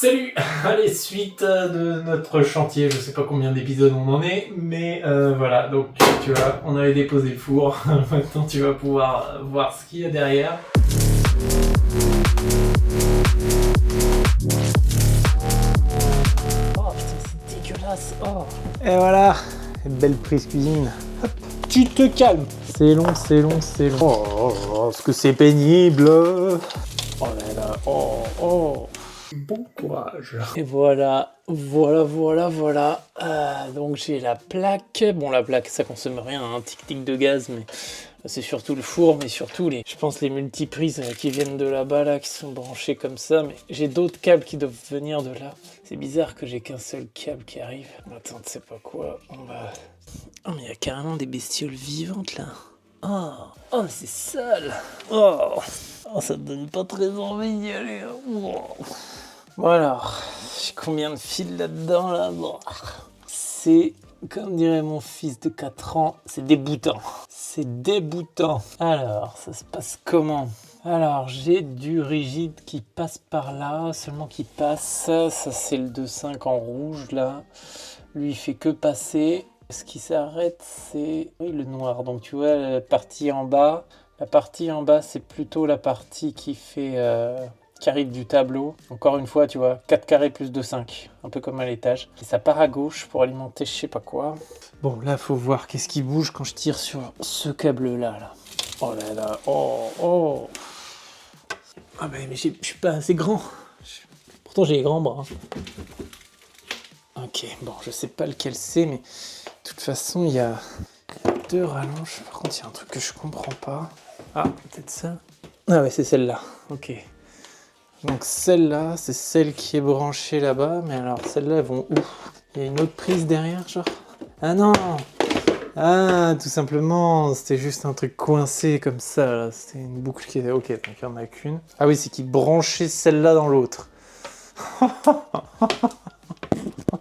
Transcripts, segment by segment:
Salut! Allez, suite de notre chantier, je sais pas combien d'épisodes on en est, mais voilà, donc tu vois, on avait déposé le four, maintenant tu vas pouvoir voir ce qu'il y a derrière. Oh putain, c'est dégueulasse! Oh. Et voilà, belle prise cuisine. Hop. Tu te calmes! C'est long, c'est long, c'est long. Oh, est-ce que c'est pénible! Oh là là, oh. Bon courage! Et voilà. Donc j'ai la plaque. Bon, la plaque, ça consomme rien, un tic-tic de gaz, mais c'est surtout le four, mais surtout je pense les multiprises qui viennent de là-bas, là, qui sont branchées comme ça. Mais j'ai d'autres câbles qui doivent venir de là. C'est bizarre que j'ai qu'un seul câble qui arrive. Attends, tu sais pas quoi, on va... Oh, mais il y a carrément des bestioles vivantes, là. Oh, mais c'est sale. Oh, ça me donne pas très envie d'y aller. Oh. Bon alors, j'ai combien de fils là-dedans, là? Bon, c'est, comme dirait mon fils de 4 ans, c'est dégoûtant. C'est dégoûtant. Alors, ça se passe comment? Alors, j'ai du rigide qui passe par là, seulement qui passe. Ça c'est le 2.5 en rouge, là. Lui, il fait que passer. Ce qui s'arrête, c'est le noir. Donc, tu vois, la partie en bas, c'est plutôt la partie qui fait... qui arrive du tableau. Encore une fois, tu vois, 4 carrés plus 2,5, un peu comme à l'étage. Et ça part à gauche pour alimenter je sais pas quoi. Bon, là, faut voir qu'est-ce qui bouge quand je tire sur ce câble-là. Là. Oh là là, oh. Ah ben, mais je suis pas assez grand. Pourtant, j'ai les grands bras. Ok, bon, je sais pas lequel c'est, mais de toute façon, il y a 2 rallonges. Par contre, il y a un truc que je comprends pas. Ah, peut-être ça. Ah ouais, c'est celle-là. Ok. Donc celle-là, c'est celle qui est branchée là-bas, mais alors celles-là, elles vont où? Il y a une autre prise derrière, genre? Ah non! Ah, tout simplement, c'était juste un truc coincé comme ça, là. C'était une boucle qui était... Ok, donc il n'y en a qu'une. Ah oui, c'est qu'ils branchaient celle-là dans l'autre.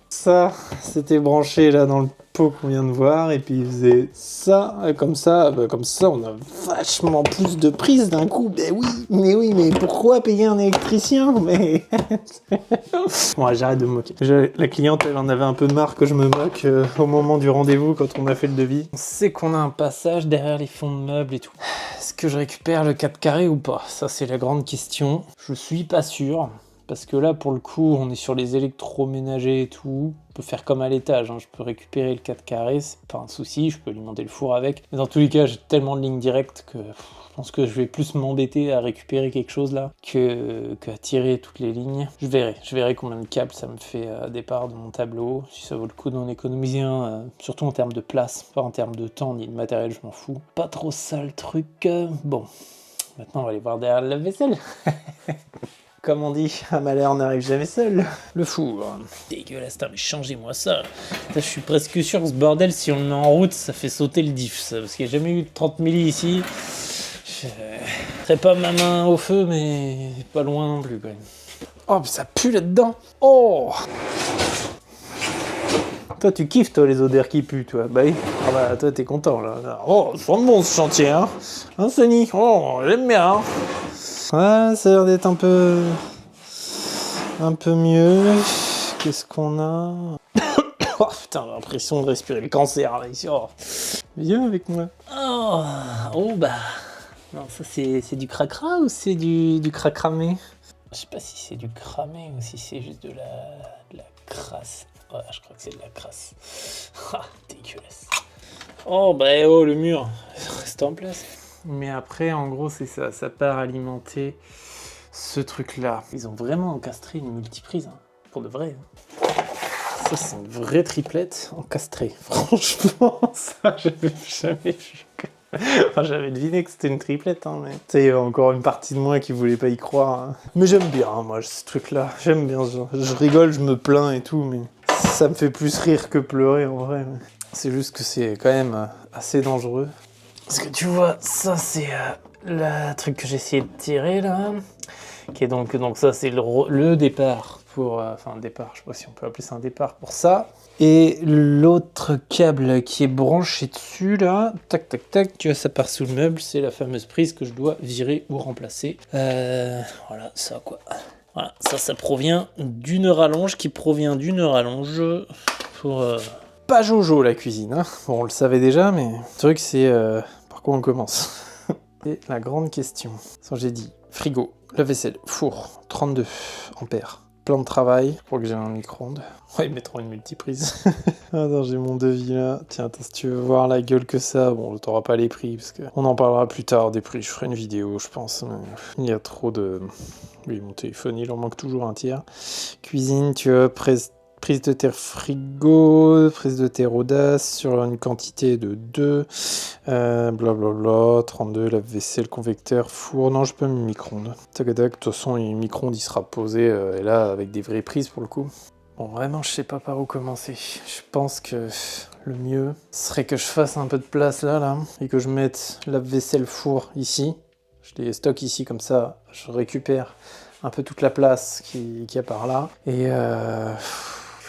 Ça, c'était branché là dans le pot qu'on vient de voir, et puis il faisait ça, comme ça, on a vachement plus de prises d'un coup. Mais oui, mais pourquoi payer un électricien? Mais bon, j'arrête de me moquer. La cliente, elle en avait un peu marre que je me moque au moment du rendez-vous quand on a fait le devis. On sait qu'on a un passage derrière les fonds de meubles et tout. Est-ce que je récupère le 4 carrés ou pas? Ça, c'est la grande question. Je suis pas sûr. Parce que là, pour le coup, on est sur les électroménagers et tout. On peut faire comme à l'étage, hein. Je peux récupérer le 4 carrés, c'est pas un souci, je peux alimenter le four avec. Mais dans tous les cas, j'ai tellement de lignes directes que je pense que je vais plus m'embêter à récupérer quelque chose là qu'à tirer toutes les lignes. Je verrai combien de câbles ça me fait à départ de mon tableau, si ça vaut le coup d'en économiser un, surtout en termes de place, pas en termes de temps ni de matériel, je m'en fous. Pas trop ça le truc. Bon, maintenant on va aller voir derrière le lave-vaisselle. Comme on dit, un malheur n'arrive jamais seul. Le four. Dégueulasse, mais changez-moi ça. Je suis presque sûr que ce bordel, si on le met en route, ça fait sauter le diff, ça. Parce qu'il n'y a jamais eu de 30 milli ici. Je mettrai pas ma main au feu, mais pas loin non plus, quand même. Oh, mais ça pue là-dedans. Oh! Toi, tu kiffes, toi, les odeurs qui puent, toi. Bah oui. Ah bah, toi, t'es content, là. Oh, ça sent bon, ce chantier, hein. Hein, Sonny? Oh, j'aime bien, hein. Ouais, ça a l'air d'être un peu mieux. Qu'est-ce qu'on a? Oh putain, j'ai l'impression de respirer le cancer là ici. Oh. Viens avec moi. Oh bah. Non, ça c'est du cracra ou c'est du cracramé? Je sais pas si c'est du cramé ou si c'est juste de la crasse. Ouais, je crois que c'est de la crasse. Ah, dégueulasse. Oh bah le mur. Reste en place. Mais après, en gros, c'est ça. Ça part alimenter ce truc-là. Ils ont vraiment encastré une multiprise, hein, pour de vrai. Ça, c'est une vraie triplette encastrée. Franchement, ça, j'avais jamais vu. Enfin, j'avais deviné que c'était une triplette, hein, mais... Tu sais, encore une partie de moi qui voulait pas y croire. Hein. Mais j'aime bien, hein, moi, ce truc-là. J'aime bien. Je rigole, je me plains et tout, mais ça me fait plus rire que pleurer, en vrai. Mais... C'est juste que c'est quand même assez dangereux. Parce que tu vois, ça c'est le truc que j'ai essayé de tirer là, qui est donc ça c'est le départ pour, enfin départ, je sais pas si on peut appeler ça un départ pour ça. Et l'autre câble qui est branché dessus là, tac tac tac, tu vois ça part sous le meuble, c'est la fameuse prise que je dois virer ou remplacer. Voilà, ça quoi. Voilà, ça provient d'une rallonge qui provient d'une rallonge pour... Pas Jojo la cuisine, hein. Bon, on le savait déjà, mais le truc c'est par quoi on commence. C'est la grande question. Ça, j'ai dit frigo, lave-vaisselle, four, 32 ampères. Plan de travail, je crois que j'ai un micro-ondes. Ouais, ils mettront une multiprise. Attends, j'ai mon devis là. Tiens, attends, si tu veux voir la gueule que ça, bon, t'auras pas les prix, parce que on en parlera plus tard des prix. Je ferai une vidéo, je pense. Mais il y a trop de... Oui, mon téléphone, il en manque toujours un tiers. Cuisine, tu vois, prise de terre frigo, prise de terre audace sur une quantité de 2, blablabla, 32, lave-vaisselle, convecteur, four, non je peux mettre micro-ondes. Tac tac, de toute façon le micro-ondes il sera posé, et là avec des vraies prises pour le coup. Bon vraiment je sais pas par où commencer, je pense que le mieux serait que je fasse un peu de place là, et que je mette lave-vaisselle, four ici, je les stocke ici comme ça, je récupère un peu toute la place qu'il y a par là, et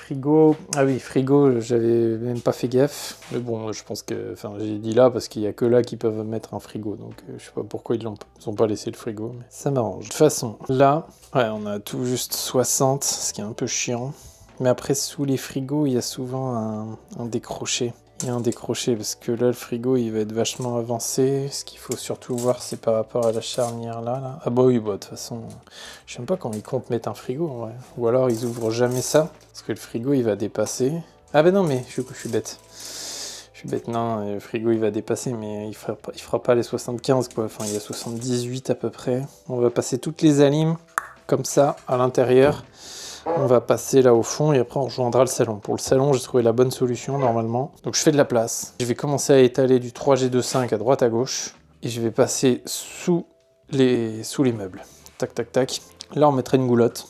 frigo, ah oui, frigo, j'avais même pas fait gaffe. Mais bon, je pense que, enfin, j'ai dit là parce qu'il y a que là qui peuvent mettre un frigo, donc je sais pas pourquoi ils ont pas laissé le frigo, mais ça m'arrange. De toute façon, là, ouais, on a tout juste 60, ce qui est un peu chiant. Mais après, sous les frigos, il y a souvent un décroché. Il y a un décroché parce que là, le frigo, il va être vachement avancé. Ce qu'il faut surtout voir, c'est par rapport à la charnière là. Ah bah oui, bah de toute façon, je sais même pas quand ils comptent mettre un frigo en vrai. Ou alors ils ouvrent jamais ça parce que le frigo, il va dépasser. Ah bah non, mais je suis bête. Je suis bête, non, le frigo, il va dépasser, mais il fera pas les 75 quoi. Enfin, il y a 78 à peu près. On va passer toutes les alimes comme ça à l'intérieur. On va passer là au fond et après on rejoindra le salon. Pour le salon, j'ai trouvé la bonne solution normalement. Donc je fais de la place. Je vais commencer à étaler du 3G25 à droite à gauche. Et je vais passer sous les meubles. Tac, tac, tac. Là, on mettrait une goulotte.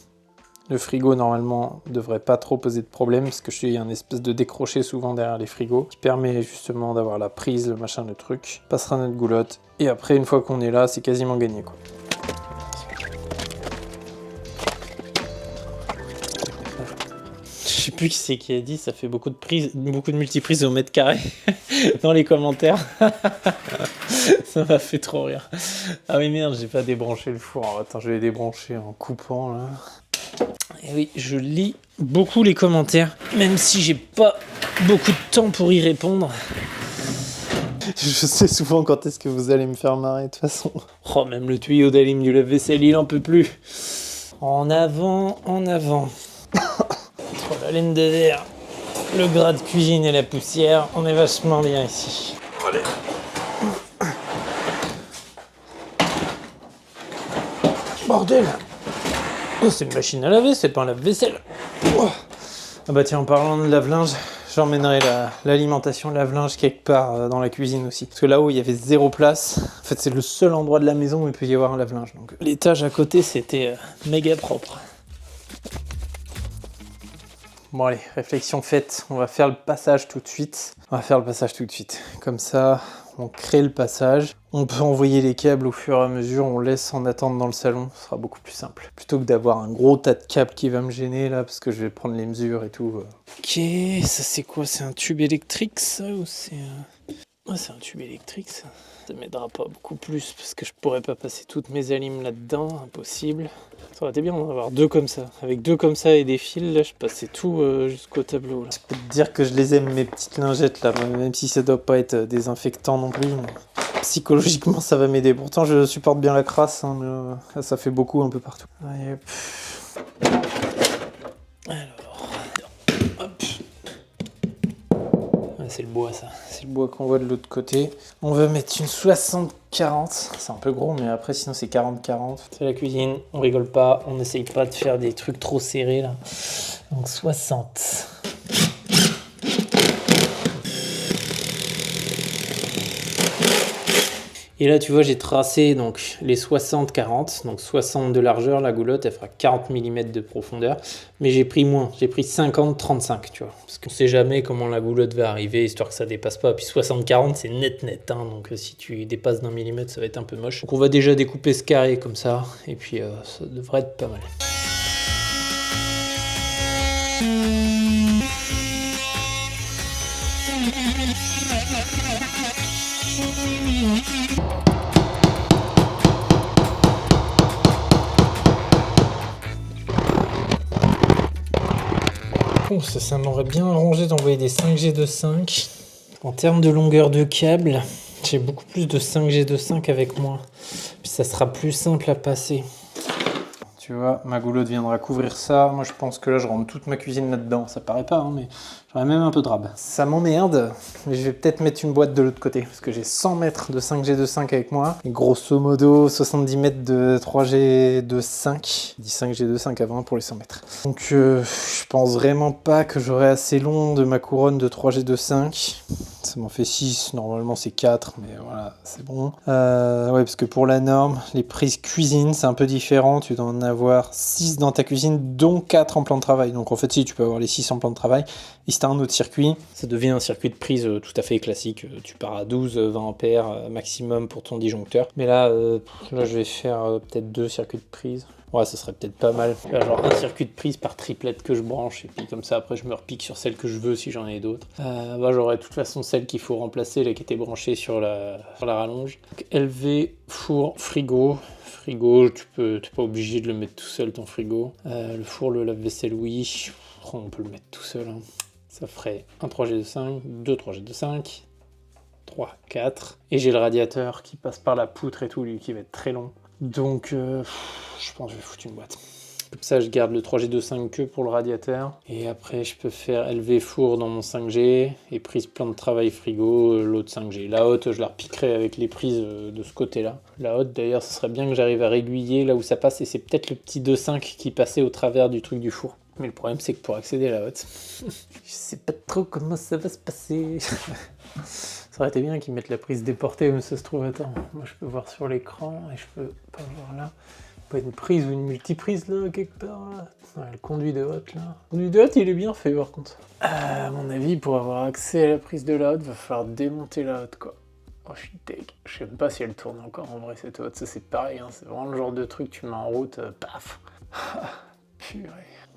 Le frigo, normalement, devrait pas trop poser de problème parce que il y a une espèce de décroché souvent derrière les frigos qui permet justement d'avoir la prise, le machin, le truc. On passera notre goulotte. Et après, une fois qu'on est là, c'est quasiment gagné, quoi. Je sais plus qui c'est qui a dit, ça fait beaucoup de multiprises au mètre carré dans les commentaires. Ça m'a fait trop rire. Ah oui merde, j'ai pas débranché le four. Alors, attends, je vais débrancher en coupant là. Et oui, je lis beaucoup les commentaires, même si j'ai pas beaucoup de temps pour y répondre. Je sais souvent quand est-ce que vous allez me faire marrer de toute façon. Oh, même le tuyau d'alim du lave-vaisselle, il en peut plus. En avant, en avant. Entre la laine de verre, le gras de cuisine et la poussière, on est vachement bien ici. Allez. Bordel! Oh, c'est une machine à laver, c'est pas un lave-vaisselle. Oh. Ah bah tiens, en parlant de lave-linge, j'emmènerai l'alimentation lave-linge quelque part dans la cuisine aussi. Parce que là-haut, il y avait 0 place. En fait, c'est le seul endroit de la maison où il peut y avoir un lave-linge. Donc l'étage à côté, c'était méga propre. Bon allez, réflexion faite, on va faire le passage tout de suite. Comme ça, on crée le passage. On peut envoyer les câbles au fur et à mesure, on laisse en attente dans le salon, ce sera beaucoup plus simple. Plutôt que d'avoir un gros tas de câbles qui va me gêner là, parce que je vais prendre les mesures et tout. Ok, ça c'est quoi? C'est un tube électrique ça ou c'est... Ah, c'est un tube électrique ça. Ça m'aidera pas beaucoup plus parce que je pourrais pas passer toutes mes alimes là-dedans, impossible. Ça aurait été bien d'en avoir 2 comme ça. Avec 2 comme ça et des fils, là je passais tout jusqu'au tableau. Là. Je peux te dire que je les aime mes petites lingettes là, même si ça doit pas être désinfectant non plus. Mais psychologiquement ça va m'aider. Pourtant je supporte bien la crasse, hein, mais ça fait beaucoup un peu partout. Allez, alors, hop. C'est le bois ça, c'est le bois qu'on voit de l'autre côté. On va mettre une 60-40, c'est un peu gros mais après sinon c'est 40-40. C'est la cuisine, on rigole pas, on n'essaye pas de faire des trucs trop serrés là. Donc 60. Et là, tu vois, j'ai tracé donc les 60-40, donc 60 de largeur, la goulotte, elle fera 40 mm de profondeur, mais j'ai pris moins, j'ai pris 50-35, tu vois, parce qu'on sait jamais comment la goulotte va arriver, histoire que ça dépasse pas, puis 60-40, c'est net, hein, donc si tu dépasses d'un millimètre, ça va être un peu moche. Donc on va déjà découper ce carré comme ça, et puis ça devrait être pas mal. con, ça m'aurait bien arrangé d'envoyer des 5G de 5. En termes de longueur de câble, j'ai beaucoup plus de 5G de 5 avec moi. Puis ça sera plus simple à passer. Tu vois, ma goulotte viendra couvrir ça. Moi, je pense que là, je rentre toute ma cuisine là-dedans. Ça paraît pas, hein, mais j'aurais même un peu de rab. Ça m'emmerde, mais je vais peut-être mettre une boîte de l'autre côté, parce que j'ai 100 mètres de 5G de 5 avec moi. Et grosso modo, 70 mètres de 3G de 5. Je dis 5G de 5 avant pour les 100 mètres. Donc, je pense vraiment pas que j'aurai assez long de ma couronne de 3G de 5. Ça m'en fait 6, normalement c'est 4, mais voilà, c'est bon. Ouais, parce que pour la norme, les prises cuisine, c'est un peu différent. Tu dois en avoir 6 dans ta cuisine, dont 4 en plan de travail. Donc en fait, si, tu peux avoir les 6 en plan de travail. Et si tu as un autre circuit, ça devient un circuit de prise tout à fait classique. Tu pars à 12, 20 ampères maximum pour ton disjoncteur. Mais là, là je vais faire peut-être 2 circuits de prise. Ouais, ça serait peut-être pas mal. Genre un circuit de prise par triplette que je branche, et puis comme ça, après, je me repique sur celle que je veux si j'en ai d'autres. J'aurai de toute façon celle qu'il faut remplacer, là, qui était branchée sur la rallonge. Donc, LV, four, frigo. Frigo, t'es pas obligé de le mettre tout seul, ton frigo. Le four, le lave-vaisselle, oui. On peut le mettre tout seul. Hein. Ça ferait un 3G de 5, 2 3G de 5, 3, 4. Et j'ai le radiateur qui passe par la poutre et tout, lui, qui va être très long. Donc, je pense que je vais foutre une boîte. Comme ça, je garde le 3G de 5 que pour le radiateur. Et après, je peux faire LV four dans mon 5G et prise plan de travail frigo, l'autre 5G. La haute, je la repiquerai avec les prises de ce côté-là. La haute, d'ailleurs, ce serait bien que j'arrive à réguiller là où ça passe. Et c'est peut-être le petit 2.5 qui passait au travers du truc du four. Mais le problème, c'est que pour accéder à la haute, je sais pas trop comment ça va se passer. Ça aurait été bien qu'ils mettent la prise déportée, mais ça se trouve, attends, moi je peux voir sur l'écran et je peux pas voir là. Pas une prise ou une multiprise là, quelque part là. Ouais, le conduit de haute là. Le conduit de haute, il est bien fait par contre. À mon avis, pour avoir accès à la prise de la haute, va falloir démonter la haute quoi. Oh, je suis deg. Je sais même pas si elle tourne encore en vrai cette haute. Ça c'est pareil, hein. C'est vraiment le genre de truc, tu mets en route, paf. Purée.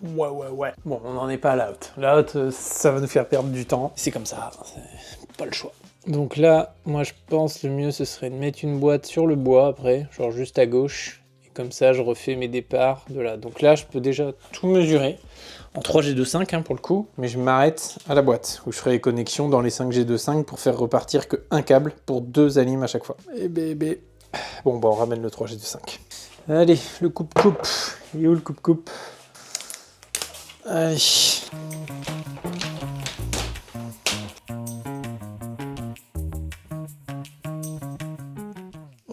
Ouais. Bon, on n'en est pas à la haute. La haute, ça va nous faire perdre du temps. C'est comme ça, c'est pas le choix. Donc là, moi je pense le mieux ce serait de mettre une boîte sur le bois après, genre juste à gauche. Et comme ça, je refais mes départs de là. Donc là, je peux déjà tout mesurer. En 3G de 5 hein, pour le coup. Mais je m'arrête à la boîte où je ferai les connexions dans les 5G de 5 pour faire repartir que un câble pour 2 alimes à chaque fois. Et bébé. Bon, bah on ramène le 3G de 5. Allez, le coupe-coupe. Il est où le coupe-coupe ? Allez.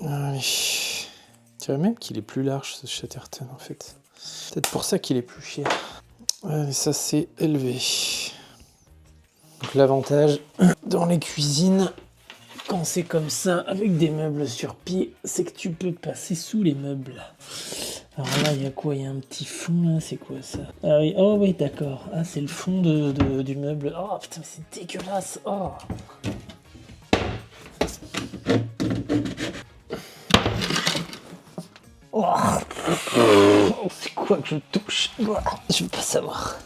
Allez. Je dirais même qu'il est plus large ce Chatterton en fait. Peut-être pour ça qu'il est plus cher. Allez, ça c'est élevé. Donc l'avantage dans les cuisines, quand c'est comme ça, avec des meubles sur pied, c'est que tu peux passer sous les meubles. Alors là, il y a quoi ? Il y a un petit fond là, c'est quoi ça ? Ah oui, oh oui, d'accord. Ah, c'est le fond du meuble. Oh putain, mais c'est dégueulasse. Oh. Oh. C'est quoi que je touche ? Je veux pas savoir.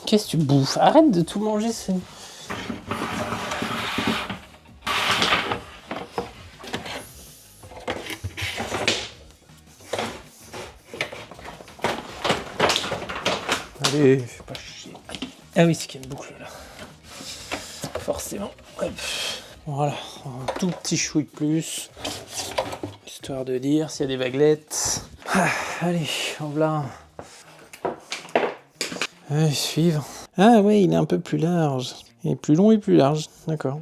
Qu'est-ce que tu bouffes ? Arrête de tout manger, c'est... Allez, fais pas chier. Ah oui, c'est qu'il y a une boucle là. Forcément. Hop. Voilà, un tout petit chouille de plus. Histoire de dire s'il y a des vaguelettes. Ah, allez, en voilà. Allez, suivre. Ah ouais, il est un peu plus large. Il est plus long et plus large. D'accord.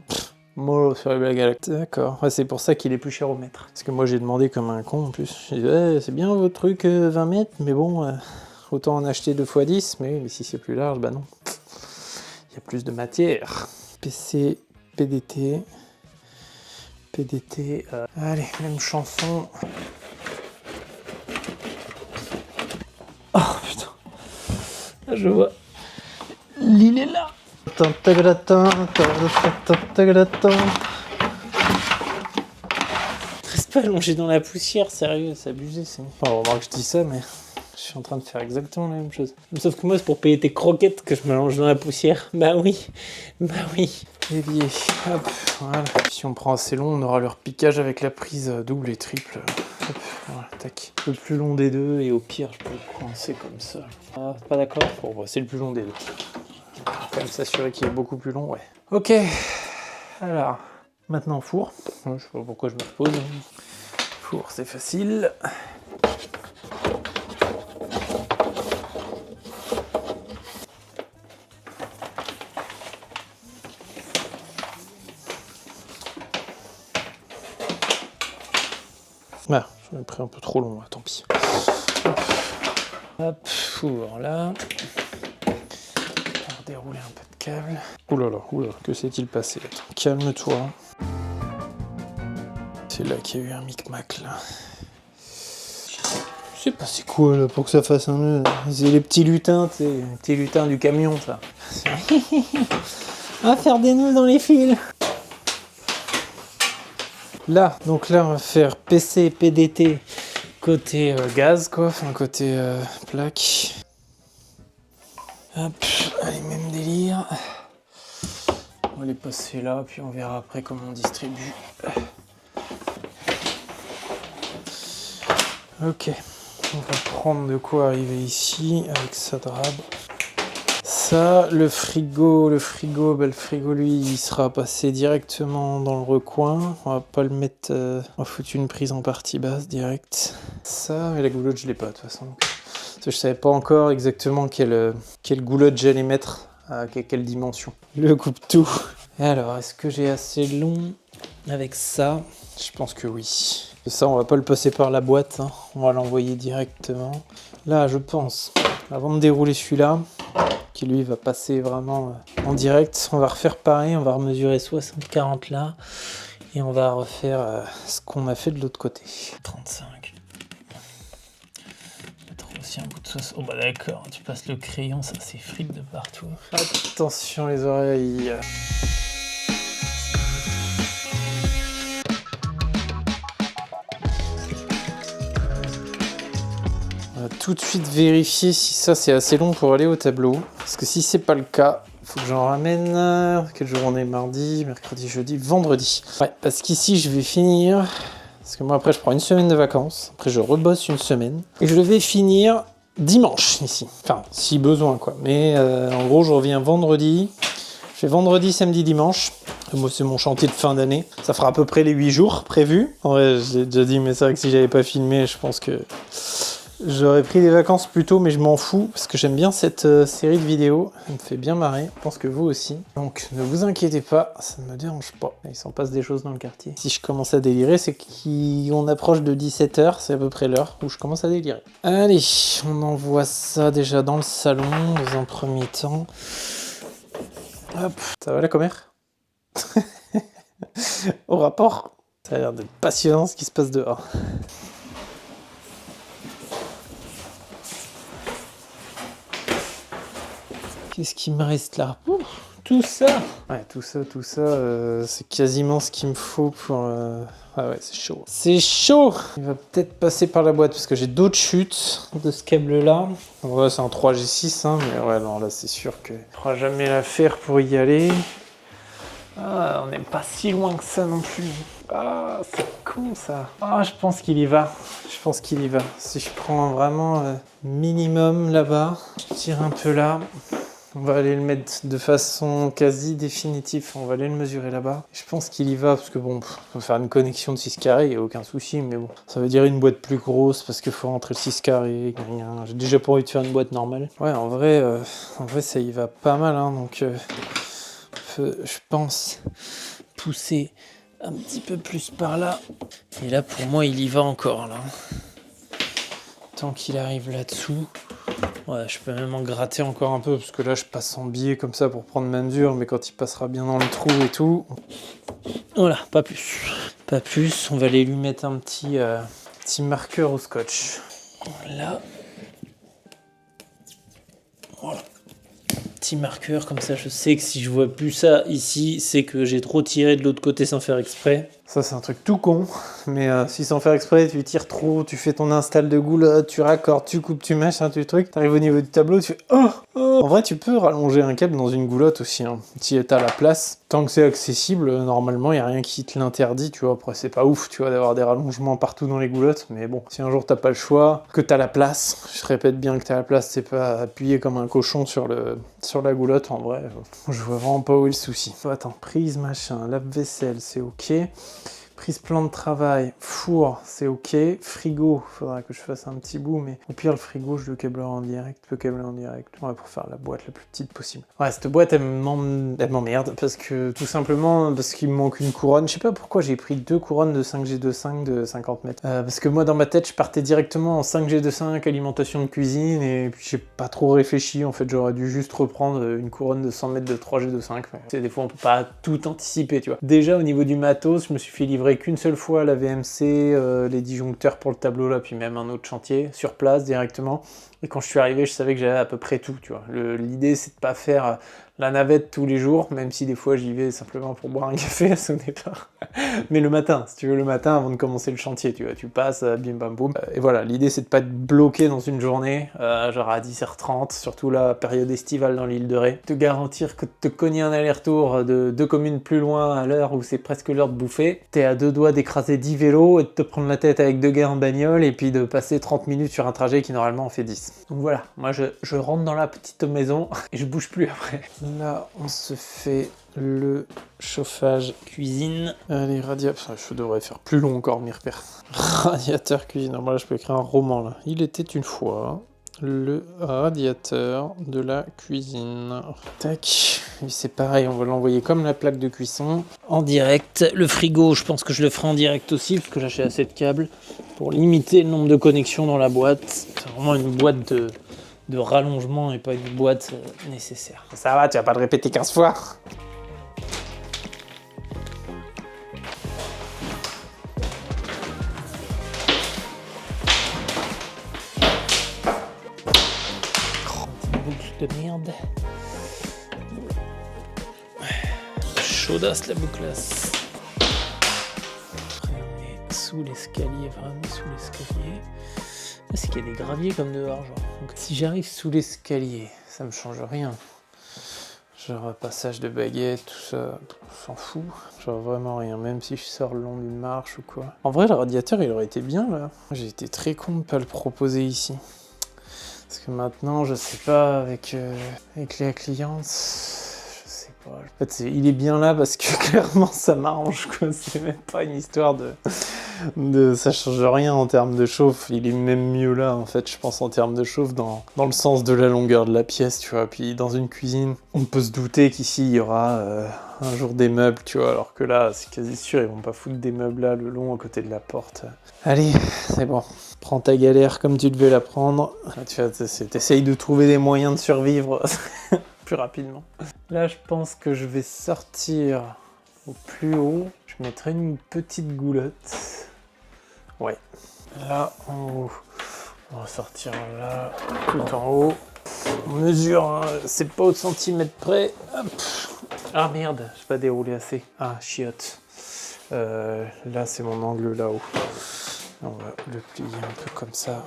Moi, sur les blagues à la... D'accord. Ouais, c'est pour ça qu'il est plus cher au mètre. Parce que moi, j'ai demandé comme un con en plus. J'ai dit, ouais, c'est bien votre truc 20 mètres, mais bon... Autant en acheter 2 x 10, mais si c'est plus large, bah non. Il y a plus de matière. PC, PDT. PDT. Allez, même chanson. Oh putain. Là, je vois. L'île est là. Reste pas allongé dans la poussière, sérieux, c'est abusé. Enfin, on remarque que je dis ça, mais... Je suis en train de faire exactement la même chose. Sauf que moi, c'est pour payer tes croquettes que je m'allonge dans la poussière. Bah oui. Évier, hop, voilà. Si on prend assez long, on aura leur piquage avec la prise double et triple. Hop, voilà, tac. Le plus long des deux, et au pire, je peux le coincer comme ça. Ah, pas d'accord? Bon, bah, c'est le plus long des deux. On va quand même s'assurer qu'il est beaucoup plus long, ouais. Ok, alors, maintenant four. Je sais pas pourquoi je me repose. Four, c'est facile. Ah, j'en ai pris un peu trop long, là, tant pis. Hop, four là. On va dérouler un peu de câble. Oula, que s'est-il passé? Attends, calme-toi. C'est là qu'il y a eu un micmac là. Je sais pas c'est quoi là pour que ça fasse un nœud. C'est les petits lutins, tu sais, les petits lutins du camion ça. On va faire des nœuds dans les fils. Là, donc là on va faire PC, PDT côté gaz quoi, enfin côté plaque. Hop, allez même délire. On va les passer là, puis on verra après comment on distribue. Ok, on va prendre de quoi arriver ici avec sa drabe. Ça, le frigo, bah, le frigo lui, il sera passé directement dans le recoin. On va pas le mettre, on va foutre une prise en partie basse direct. Ça, mais la goulotte je l'ai pas de toute façon. Parce que je savais pas encore exactement quelle goulotte j'allais mettre à quelle dimension. Le coupe-tout. Et alors, est-ce que j'ai assez long avec ça? Je pense que oui. Ça, on va pas le passer par la boîte, hein. On va l'envoyer directement. Là, je pense, avant de dérouler celui-là, qui lui va passer vraiment en direct, on va refaire pareil, on va remesurer 60-40 là, et on va refaire ce qu'on a fait de l'autre côté. 35. Mettre aussi un bout de sauce. Oh bah d'accord, tu passes le crayon, ça s'effrite de partout. Attention les oreilles. Tout de suite vérifier si ça c'est assez long pour aller au tableau. Parce que si c'est pas le cas, il faut que j'en ramène. Quel jour on est? Mardi, mercredi, jeudi, vendredi. Ouais, parce qu'ici je vais finir. Parce que moi après je prends une semaine de vacances. Après je rebosse une semaine. Et je vais finir dimanche ici. Enfin, si besoin quoi. Mais en gros je reviens vendredi. Je fais vendredi, samedi, dimanche. Moi c'est mon chantier de fin d'année. Ça fera à peu près les 8 jours prévus. En vrai j'ai déjà dit mais c'est vrai que si j'avais pas filmé je pense que... J'aurais pris des vacances plus tôt, mais je m'en fous parce que j'aime bien cette série de vidéos. Elle me fait bien marrer. Je pense que vous aussi. Donc ne vous inquiétez pas, ça ne me dérange pas. Il s'en passe des choses dans le quartier. Si je commence à délirer, c'est qu'on approche de 17h. C'est à peu près l'heure où je commence à délirer. Allez, on envoie ça déjà dans le salon dans un premier temps. Hop, ça va la commère? Au rapport, ça a l'air d'être passionnant ce qui se passe dehors. Qu'est-ce qui me reste là? Tout ça. Ouais, tout ça, c'est quasiment ce qu'il me faut pour... Ah ouais, c'est chaud. C'est chaud. Il va peut-être passer par la boîte parce que j'ai d'autres chutes de ce câble-là. Ouais, c'est un 3G6, hein, mais ouais, non, là, c'est sûr que... On fera jamais l'affaire pour y aller. Ah, on n'est pas si loin que ça non plus. Ah, c'est con, ça. Ah, je pense qu'il y va. Si je prends vraiment minimum là-bas, je tire un peu là. On va aller le mettre de façon quasi définitive, on va aller le mesurer là-bas. Je pense qu'il y va, parce que bon, on va faire une connexion de 6 carrés, il n'y a aucun souci, mais bon, ça veut dire une boîte plus grosse, parce qu'il faut rentrer le 6 carrés, j'ai déjà pas envie de faire une boîte normale. Ouais, en vrai ça y va pas mal, hein, donc je pense pousser un petit peu plus par là. Et là, pour moi, il y va encore, là. Tant qu'il arrive là-dessous. Ouais, je peux même en gratter encore un peu, parce que là, je passe en biais comme ça pour prendre ma mesure, mais quand il passera bien dans le trou et tout... Voilà, pas plus. Pas plus, on va aller lui mettre un petit marqueur au scotch. Là. Voilà. Petit marqueur, comme ça, je sais que si je vois plus ça ici, c'est que j'ai trop tiré de l'autre côté sans faire exprès. Ça, c'est un truc tout con, mais si sans faire exprès, tu tires trop, tu fais ton install de goulotte, tu raccordes, tu coupes, tu mâches, tu truc, t'arrives au niveau du tableau, tu fais oh, oh. En vrai, tu peux rallonger un câble dans une goulotte aussi, hein, si t'as la place. Tant que c'est accessible, normalement, il n'y a rien qui te l'interdit, tu vois. Après, c'est pas ouf, tu vois, d'avoir des rallongements partout dans les goulottes, mais bon, si un jour t'as pas le choix, que t'as la place, je répète bien que t'as la place, c'est pas appuyé comme un cochon sur la goulotte, en vrai, je vois vraiment pas où est le souci. Attends, prise, machin, lave-vaisselle, c'est ok. Prise plan de travail, four, c'est ok. Frigo, faudra que je fasse un petit bout, mais au pire, le frigo, je le câblerai en direct, peux câbler en direct. Ouais, pour faire la boîte la plus petite possible. Ouais, cette boîte, elle m'emmerde, parce que, tout simplement, parce qu'il me manque une couronne. Je sais pas pourquoi j'ai pris 2 couronnes de 5G25 de 50 mètres. Parce que moi, dans ma tête, je partais directement en 5G25, alimentation de cuisine, et puis j'ai pas trop réfléchi. En fait, j'aurais dû juste reprendre une couronne de 100 mètres de 3G25. Ouais. Des fois, on peut pas tout anticiper, tu vois. Déjà, au niveau du matos, je me suis fait livrer qu'une seule fois la VMC, les disjoncteurs pour le tableau là, puis même un autre chantier sur place directement. Et quand je suis arrivé, je savais que j'avais à peu près tout, tu vois. L'idée, c'est de pas faire la navette tous les jours, même si des fois j'y vais simplement pour boire un café à ce départ. Mais le matin, si tu veux, le matin avant de commencer le chantier, tu vois, tu passes, bim bam boum. Et voilà, l'idée c'est de pas être bloqué dans une journée, genre à 10h30, surtout la période estivale dans l'île de Ré. Te garantir que te cogner un aller-retour de 2 communes plus loin à l'heure où c'est presque l'heure de bouffer, t'es à 2 doigts d'écraser 10 vélos et de te prendre la tête avec 2 gars en bagnole et puis de passer 30 minutes sur un trajet qui normalement en fait 10. Donc voilà, moi je rentre dans la petite maison et je bouge plus après. Là, on se fait le chauffage cuisine. Allez, radiateur. Je devrais faire plus long encore, mes repères. Radiateur cuisine. Alors, là, je peux écrire un roman là. Il était une fois le radiateur de la cuisine. Tac. Et c'est pareil, on va l'envoyer comme la plaque de cuisson. En direct. Le frigo, je pense que je le ferai en direct aussi, parce que j'ai assez de câbles pour limiter le nombre de connexions dans la boîte. C'est vraiment une boîte de rallongement et pas une boîte nécessaire. Ça va, tu vas pas le répéter 15 fois. Oh, boucle de merde. Chaudasse la bouclasse. Après on est sous l'escalier, vraiment sous l'escalier. C'est qu'il y a des graviers comme dehors, genre. Donc, si j'arrive sous l'escalier, ça me change rien. Genre passage de baguette, tout ça, on s'en fout. Genre vraiment rien, même si je sors le long d'une marche ou quoi. En vrai, le radiateur, il aurait été bien là. J'ai été très con de pas le proposer ici. Parce que maintenant, je sais pas, avec la cliente, je sais pas. En fait, il est bien là parce que clairement, ça m'arrange, quoi. C'est même pas une histoire de ça change rien en termes de chauffe, il est même mieux là en fait, je pense, en termes de chauffe dans le sens de la longueur de la pièce, tu vois. Puis dans une cuisine, on peut se douter qu'ici il y aura un jour des meubles, tu vois, alors que là c'est quasi sûr, ils vont pas foutre des meubles là le long à côté de la porte. Allez, c'est bon, prends ta galère comme tu devais la prendre. Tu vois, t'essayes de trouver des moyens de survivre plus rapidement. Là je pense que je vais sortir au plus haut. Je mettrai une petite goulotte. Ouais. Là, en haut. On va sortir là, tout en haut. On mesure, hein, c'est pas au centimètre près. Hop. Ah merde, j'ai pas déroulé assez. Ah, chiotte. Là, c'est mon angle là-haut. On va le plier un peu comme ça.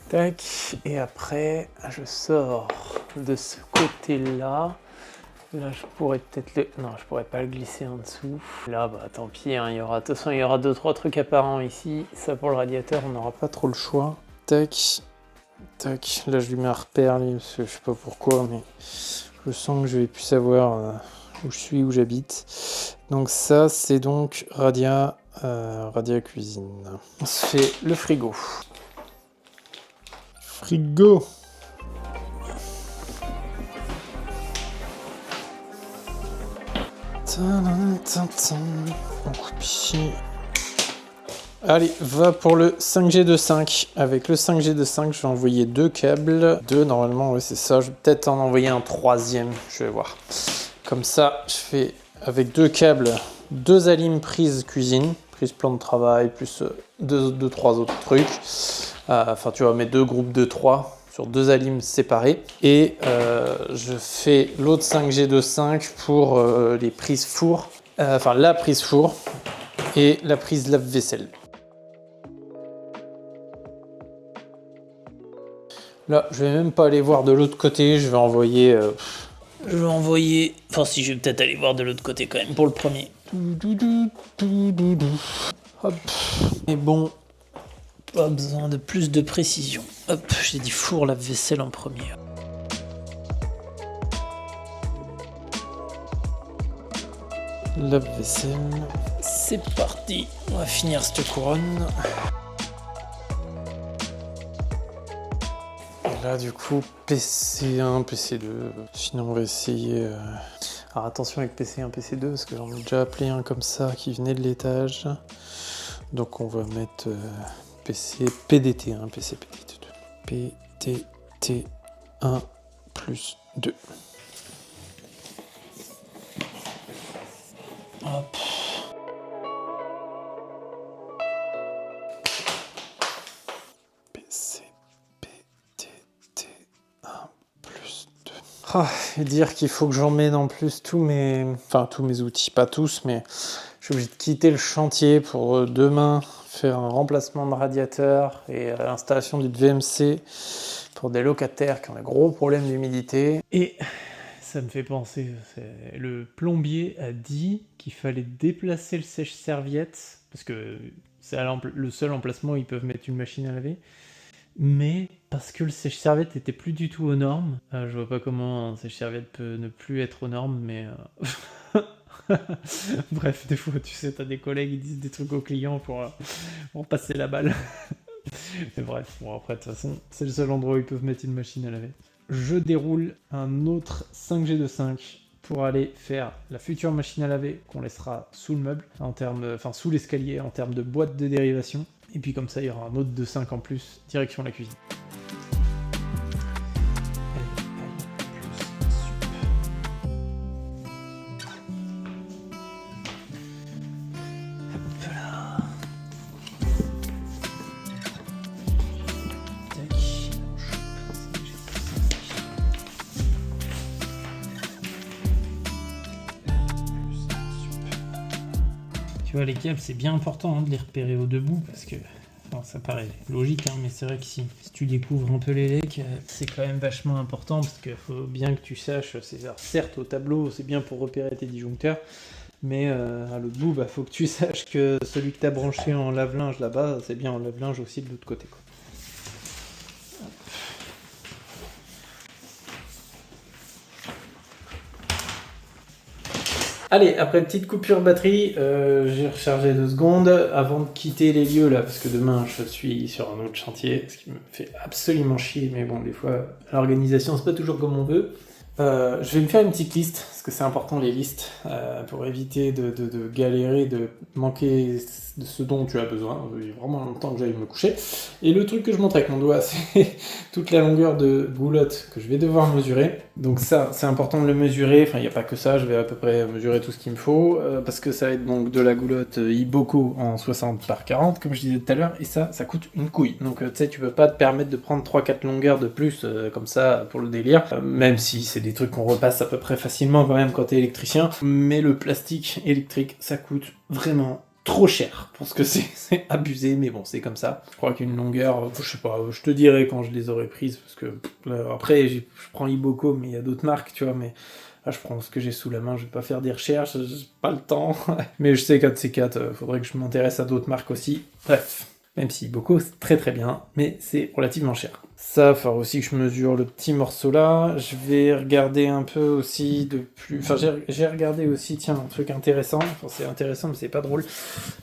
Tac. Et après, je sors de ce côté-là. Là, je pourrais peut-être non, je pourrais pas le glisser en dessous. Là, bah tant pis, hein, de toute façon, il y aura 2-3 trucs apparents ici. Ça, pour le radiateur, on n'aura pas trop le choix. Tac, tac. Là, je lui mets un repère, lui, parce que je sais pas pourquoi, mais je sens que je vais plus savoir où je suis, où j'habite. Donc ça, c'est donc radia cuisine. On se fait le frigo. Frigo. On coupe ici. Allez, va pour le 5G25. Avec le 5G25, je vais envoyer 2 câbles. 2, normalement, oui, c'est ça. Je vais peut-être en envoyer un 3e. Je vais voir. Comme ça, je fais avec 2 câbles, 2 alimes prise cuisine, prise plan de travail, plus 2-3 autres trucs. Enfin, tu vois, mes 2 groupes de 3. Sur 2 alimes séparés. Et je fais l'autre 5G25 pour les prises four Enfin, la prise four et la prise lave-vaisselle. Là, je vais même pas aller voir de l'autre côté, je vais envoyer... Enfin si, je vais peut-être aller voir de l'autre côté quand même pour le premier. Hop. Et bon, pas besoin de plus de précision. Hop, j'ai dit four lave-vaisselle en premier. Lave-vaisselle. C'est parti, on va finir cette couronne. Et là du coup, PC1, PC2. Sinon on va essayer... Alors attention avec PC1, PC2, parce que j'en ai déjà appelé un comme ça qui venait de l'étage. Donc on va mettre PC PDT1, PC PDT2. PDT1 plus 2. Hop. PC PDT1 plus 2. Ah, et dire qu'il faut que j'emmène en plus tous mes outils, pas tous, mais je suis obligé de quitter le chantier pour demain faire un remplacement de radiateur et l'installation d'une VMC pour des locataires qui ont des gros problèmes d'humidité. Et ça me fait penser, le plombier a dit qu'il fallait déplacer le sèche-serviette, parce que c'est le seul emplacement où ils peuvent mettre une machine à laver, mais parce que le sèche-serviette n'était plus du tout aux normes. Je vois pas comment un sèche-serviette peut ne plus être aux normes, mais... Bref, des fois, tu sais, t'as des collègues qui disent des trucs aux clients pour passer la balle. Mais bref, bon après, de toute façon, c'est le seul endroit où ils peuvent mettre une machine à laver. Je déroule un autre 5G de 5 pour aller faire la future machine à laver qu'on laissera sous le meuble, sous l'escalier en termes de boîte de dérivation. Et puis comme ça, il y aura un autre de 5 en plus, direction la cuisine. Tu vois, les câbles, c'est bien important de les repérer au debout parce que ça paraît logique, mais c'est vrai que si tu découvres un peu les lecs, c'est quand même vachement important parce qu'il faut bien que tu saches, certes au tableau, c'est bien pour repérer tes disjoncteurs, mais à l'autre bout, faut que tu saches que celui que tu as branché en lave-linge là-bas, c'est bien en lave-linge aussi de l'autre côté, quoi. Allez, après petite coupure batterie, j'ai rechargé 2 secondes avant de quitter les lieux là, parce que demain je suis sur un autre chantier, ce qui me fait absolument chier, mais bon, des fois, l'organisation c'est pas toujours comme on veut. Je vais me faire une petite liste, parce que c'est important les listes, pour éviter de galérer, de manquer de ce dont tu as besoin. Il y a vraiment longtemps que j'aille me coucher. Et le truc que je montre avec mon doigt, c'est toute la longueur de goulotte que je vais devoir mesurer. Donc ça, c'est important de le mesurer. Enfin, il n'y a pas que ça, je vais à peu près mesurer tout ce qu'il me faut, parce que ça va être donc de la goulotte Iboko en 60 par 40, comme je disais tout à l'heure, et ça coûte une couille. Donc tu sais, tu peux pas te permettre de prendre 3-4 longueurs de plus, comme ça, pour le délire, même si c'est des trucs qu'on repasse à peu près facilement quand même quand t'es électricien, mais le plastique électrique, ça coûte vraiment trop cher pour ce que c'est abusé, mais bon, c'est comme ça. Je crois qu'une longueur, je sais pas, je te dirai quand je les aurai prises, parce que après, je prends Iboko, mais il y a d'autres marques, tu vois, mais là, je prends ce que j'ai sous la main, je vais pas faire des recherches, j'ai pas le temps, mais je sais qu'à de ces quatre, faudrait que je m'intéresse à d'autres marques aussi. Bref, même si Iboko, c'est très très bien, mais c'est relativement cher. Ça, il faudra aussi que je mesure le petit morceau là. Je vais regarder un peu aussi de plus... Enfin, j'ai regardé aussi, tiens, un truc intéressant. Enfin, c'est intéressant, mais c'est pas drôle.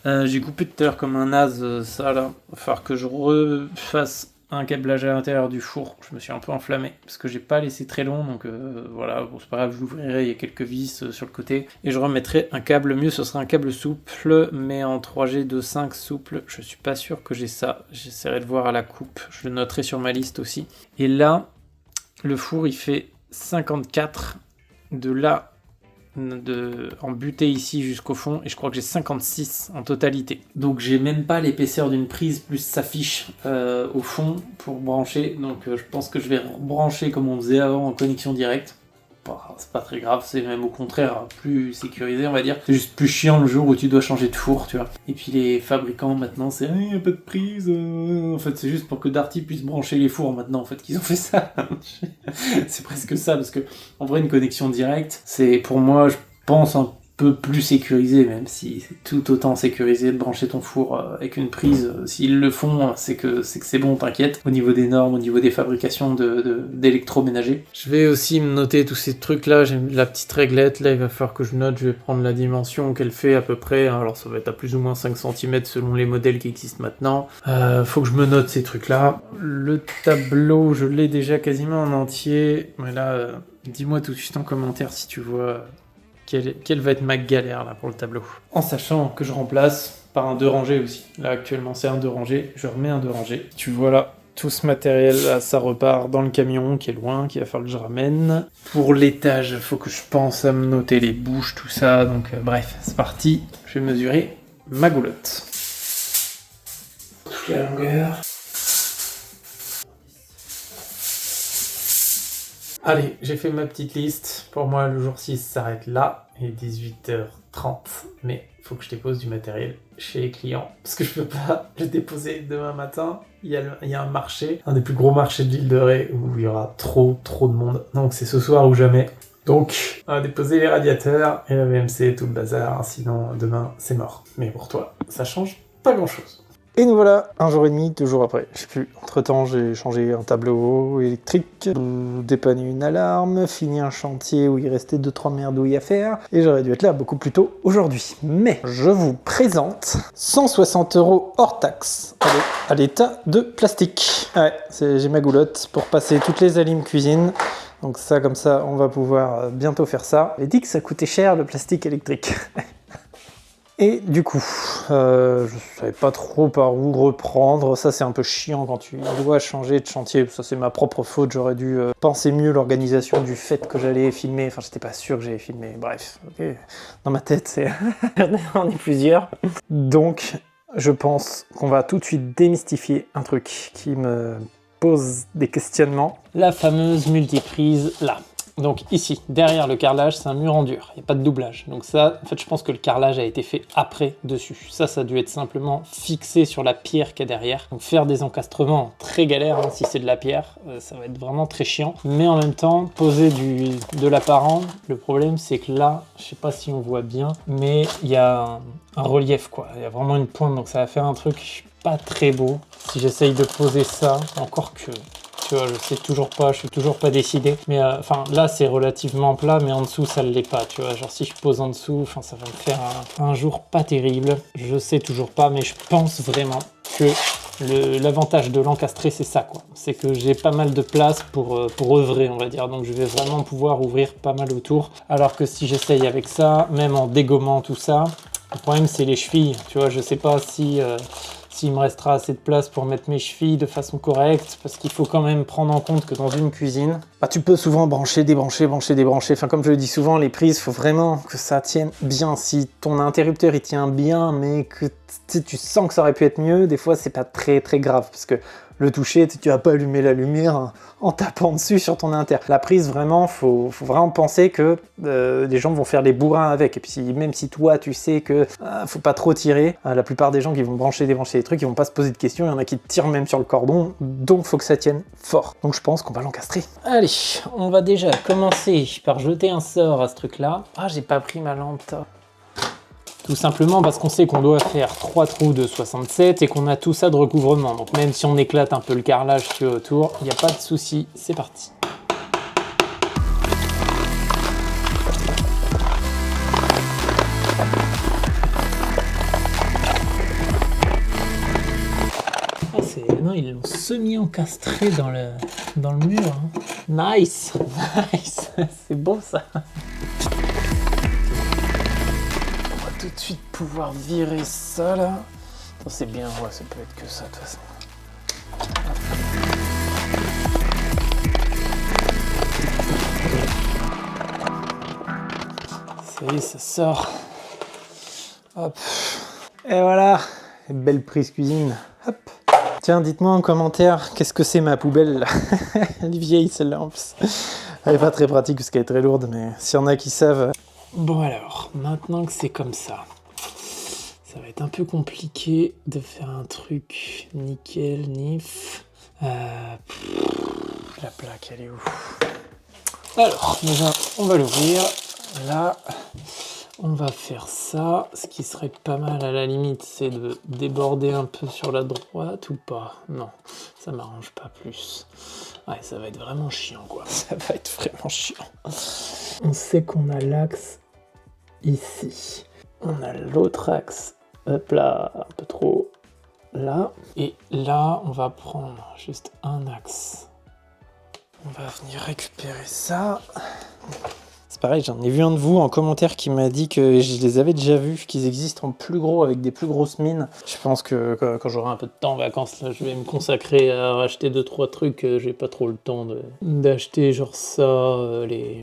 J'ai coupé tout à l'heure comme un naze, ça là. Il va falloir que je refasse un câblage à l'intérieur du four. Je me suis un peu enflammé parce que j'ai pas laissé très long, donc voilà, bon, c'est pas grave, je l'ouvrirai, il y a quelques vis sur le côté. Et je remettrai un câble, mieux ce sera un câble souple, mais en 3G de 5 souple. Je suis pas sûr que j'ai ça. J'essaierai de voir à la coupe, je le noterai sur ma liste aussi. Et là, le four il fait 54 de là, en butée ici jusqu'au fond, et je crois que j'ai 56 en totalité. Donc j'ai même pas l'épaisseur d'une prise plus sa fiche au fond pour brancher, donc je pense que je vais brancher comme on faisait avant en connexion directe. c'est pas très grave, c'est même au contraire plus sécurisé, on va dire. C'est juste plus chiant le jour où tu dois changer de four, tu vois. Et puis les fabricants maintenant, c'est il n'y a pas de prise. En fait, c'est juste pour que Darty puisse brancher les fours maintenant, en fait, qu'ils ont fait ça. C'est presque ça, parce que en vrai, une connexion directe, c'est pour moi, je pense, un peu plus sécurisé, même si c'est tout autant sécurisé de brancher ton four avec une prise. S'ils le font, c'est que c'est bon, t'inquiète. Au niveau des normes, au niveau des fabrications d'électroménager. Je vais aussi me noter tous ces trucs-là. J'ai la petite réglette. Là, il va falloir que je note. Je vais prendre la dimension qu'elle fait à peu près. Alors, ça va être à plus ou moins 5 cm selon les modèles qui existent maintenant. Faut que je me note ces trucs-là. Le tableau, je l'ai déjà quasiment en entier. Mais là, dis-moi tout de suite en commentaire si tu vois... Quelle va être ma galère là pour le tableau. En sachant que je remplace par un 2 rangées aussi. Là actuellement c'est un 2 rangées, je remets un 2 rangées. Tu vois là, tout ce matériel là, ça repart dans le camion qui est loin, qu'il va falloir que je ramène. Pour l'étage, il faut que je pense à me noter les bouches, tout ça. Donc bref, c'est parti. Je vais mesurer ma goulotte. Toute la longueur. Allez, j'ai fait ma petite liste. Pour moi, le jour 6 s'arrête là. Il est 18h30. Mais il faut que je dépose du matériel chez les clients. Parce que je peux pas le déposer demain matin. Il y a un marché, un des plus gros marchés de l'île de Ré, où il y aura trop de monde. Donc c'est ce soir ou jamais. Donc, on va déposer les radiateurs et la VMC, tout le bazar. Sinon, demain, c'est mort. Mais pour toi, ça change pas grand-chose. Et nous voilà, 1 jour et demi, 2 jours après. Je sais plus. Entre temps, j'ai changé un tableau électrique, dépanné une alarme, fini un chantier où il restait 2-3 merdouilles à faire, et j'aurais dû être là beaucoup plus tôt aujourd'hui. Mais je vous présente 160 € hors taxe à l'état de plastique. Ouais, j'ai ma goulotte pour passer toutes les alimes cuisine. Donc ça, comme ça, on va pouvoir bientôt faire ça. J'ai dit que ça coûtait cher le plastique électrique. Et du coup, je savais pas trop par où reprendre. Ça, c'est un peu chiant quand tu dois changer de chantier. Ça, c'est ma propre faute. J'aurais dû penser mieux l'organisation du fait que j'allais filmer. Enfin, j'étais pas sûr que j'allais filmer. Bref, ok. Dans ma tête, c'est... on est plusieurs. Donc, je pense qu'on va tout de suite démystifier un truc qui me pose des questionnements. La fameuse multiprise là. Donc ici, derrière le carrelage, c'est un mur en dur, il n'y a pas de doublage. Donc ça, en fait, je pense que le carrelage a été fait après, dessus. Ça a dû être simplement fixé sur la pierre qu'il y a derrière. Donc faire des encastrements, très galère, hein, si c'est de la pierre, ça va être vraiment très chiant. Mais en même temps, poser de l'apparent, le problème c'est que là, je sais pas si on voit bien, mais il y a un relief, quoi. Il y a vraiment une pointe, donc ça va faire un truc pas très beau. Si j'essaye de poser ça, encore que... Tu vois, je sais toujours pas, je suis toujours pas décidé. Mais enfin, là, c'est relativement plat, mais en dessous, ça ne l'est pas. Tu vois, genre si je pose en dessous, enfin, ça va me faire un jour pas terrible. Je sais toujours pas, mais je pense vraiment que l'avantage de l'encastré, c'est ça, quoi. C'est que j'ai pas mal de place pour œuvrer, on va dire. Donc, je vais vraiment pouvoir ouvrir pas mal autour. Alors que si j'essaye avec ça, même en dégommant tout ça, le problème, c'est les chevilles. Tu vois, je sais pas si... s'il me restera assez de place pour mettre mes chevilles de façon correcte, parce qu'il faut quand même prendre en compte que dans une cuisine, bah, tu peux souvent brancher, débrancher, brancher, débrancher. Enfin, comme je le dis souvent, les prises, il faut vraiment que ça tienne bien. Si ton interrupteur il tient bien, mais que tu sens que ça aurait pu être mieux, des fois c'est pas très grave, parce que le toucher, tu vas pas allumer la lumière en tapant dessus sur ton inter. La prise, vraiment, faut vraiment penser que les gens vont faire des bourrins avec. Et puis même si toi, tu sais que faut pas trop tirer, la plupart des gens qui vont brancher, débrancher des trucs, ils vont pas se poser de questions. Il y en a qui tirent même sur le cordon, donc faut que ça tienne fort. Donc je pense qu'on va l'encastrer. Allez, on va déjà commencer par jeter un sort à ce truc-là. Ah, j'ai pas pris ma lampe. Tout simplement parce qu'on sait qu'on doit faire 3 trous de 67 et qu'on a tout ça de recouvrement. Donc même si on éclate un peu le carrelage qui est autour, il n'y a pas de souci, c'est parti. Non, ils l'ont semi-encastré dans le mur. Hein. Nice, nice, c'est beau ça. Tout de suite pouvoir virer ça là. C'est bien, ouais, ça peut être que ça de toute façon. Ça y est, ça sort. Hop. Et voilà, belle prise cuisine. Hop. Tiens, dites-moi en commentaire, qu'est-ce que c'est ma poubelle là. Elle est vieille celle-là en plus. Elle est pas très pratique parce qu'elle est très lourde, mais s'il y en a qui savent... Bon alors, maintenant que c'est comme ça, ça va être un peu compliqué de faire un truc nickel, nif. La plaque, elle est où? Alors, déjà, on va l'ouvrir. Là, on va faire ça. Ce qui serait pas mal à la limite, c'est de déborder un peu sur la droite ou pas? Non, ça m'arrange pas plus. Ouais, ça va être vraiment chiant, quoi. Ça va être vraiment chiant. On sait qu'on a l'axe ici. On a l'autre axe, hop là, un peu trop là. Et là, on va prendre juste un axe. On va venir récupérer ça. C'est pareil, j'en ai vu un de vous en commentaire qui m'a dit que je les avais déjà vus, qu'ils existent en plus gros, avec des plus grosses mines. Je pense que quand j'aurai un peu de temps en vacances, là, je vais me consacrer à racheter 2-3 trucs. J'ai pas trop le temps d'acheter genre ça, les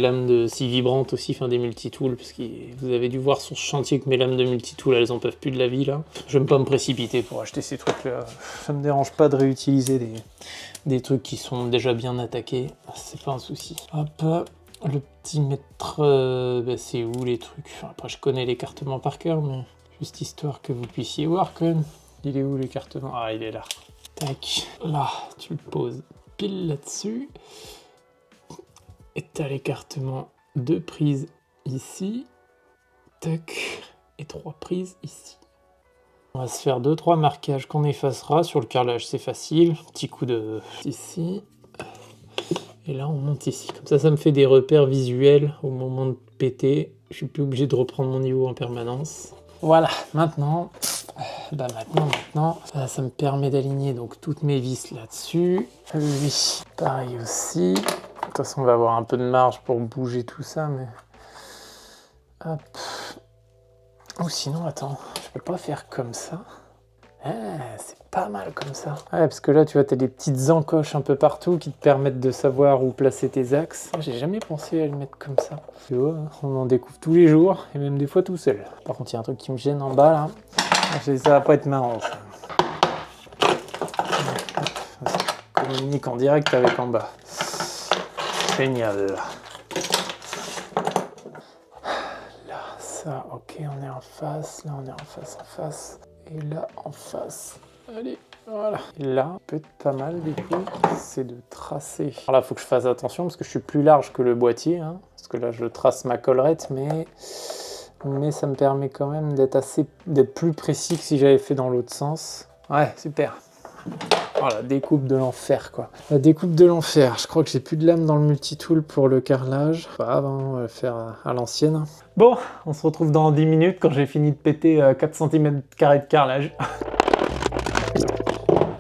lames de scie vibrantes aussi, enfin des multitools, parce que vous avez dû voir sur ce chantier que mes lames de multitool, elles en peuvent plus de la vie là. Je vais pas me précipiter pour acheter ces trucs là. Ça me dérange pas de réutiliser des trucs qui sont déjà bien attaqués, c'est pas un souci. Hop. Le petit mètre, c'est où les trucs? Enfin, après, je connais l'écartement par cœur, mais juste histoire que vous puissiez voir quand même. Il est où l'écartement? Ah, il est là. Tac, là, tu le poses pile là-dessus. Et t'as l'écartement 2 prises ici. Tac, et 3 prises ici. On va se faire 2-3 marquages qu'on effacera. Sur le carrelage, c'est facile. Petit coup de ici. Et là, on monte ici. Comme ça me fait des repères visuels au moment de péter. Je suis plus obligé de reprendre mon niveau en permanence. Voilà, maintenant, ça me permet d'aligner donc toutes mes vis là-dessus. Lui, pareil aussi. De toute façon, on va avoir un peu de marge pour bouger tout ça, mais... Hop. Ou sinon, attends, je peux pas faire comme ça. Ah, c'est pas mal comme ça. Ouais, parce que là, tu vois, t'as des petites encoches un peu partout qui te permettent de savoir où placer tes axes. J'ai jamais pensé à le mettre comme ça. Tu vois, on en découvre tous les jours, et même des fois tout seul. Par contre, il y a un truc qui me gêne en bas, là. Ça va pas être marrant, ça. Ça communique en direct avec en bas. Génial. Là, ça, ok, on est en face. Là, on est en face. Et là, en face. Allez, voilà. Et là, peut être pas mal du coup, c'est de tracer. Alors là, il faut que je fasse attention parce que je suis plus large que le boîtier. Hein, parce que là, je trace ma collerette, mais ça me permet quand même d'être plus précis que si j'avais fait dans l'autre sens. Ouais, super. Oh, la découpe de l'enfer, quoi. La découpe de l'enfer. Je crois que j'ai plus de lame dans le multitool pour le carrelage. Pas grave, hein, on va le faire à l'ancienne. Bon, on se retrouve dans 10 minutes quand j'ai fini de péter 4 cm² de carrelage.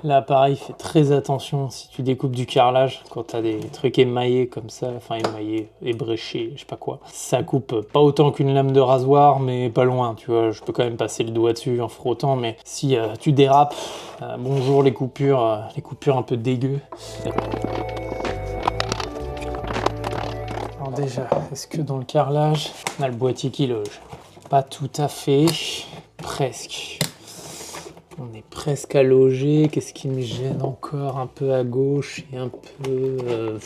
Là, pareil, fais très attention si tu découpes du carrelage, quand tu as des trucs émaillés comme ça, enfin émaillés, ébréchés, je sais pas quoi. Ça coupe pas autant qu'une lame de rasoir, mais pas loin, tu vois. Je peux quand même passer le doigt dessus en frottant, mais si tu dérapes, bonjour les coupures un peu dégueu. Alors déjà, est-ce que dans le carrelage, on a le boîtier qui loge? Pas tout à fait, presque. On est presque à loger. Qu'est-ce qui me gêne encore un peu à gauche et un peu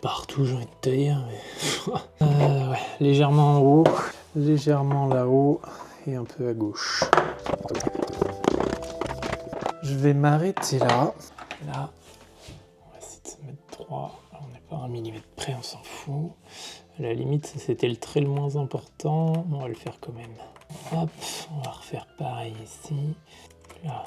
partout, j'ai envie de te dire. Mais... ouais, légèrement en haut, légèrement là-haut et un peu à gauche. Je vais m'arrêter là. Là, on va essayer de se mettre droit. On n'est pas à 1 millimètre près, on s'en fout. À la limite, c'était le trait le moins important. On va le faire quand même. Hop, on va refaire pareil ici. Là.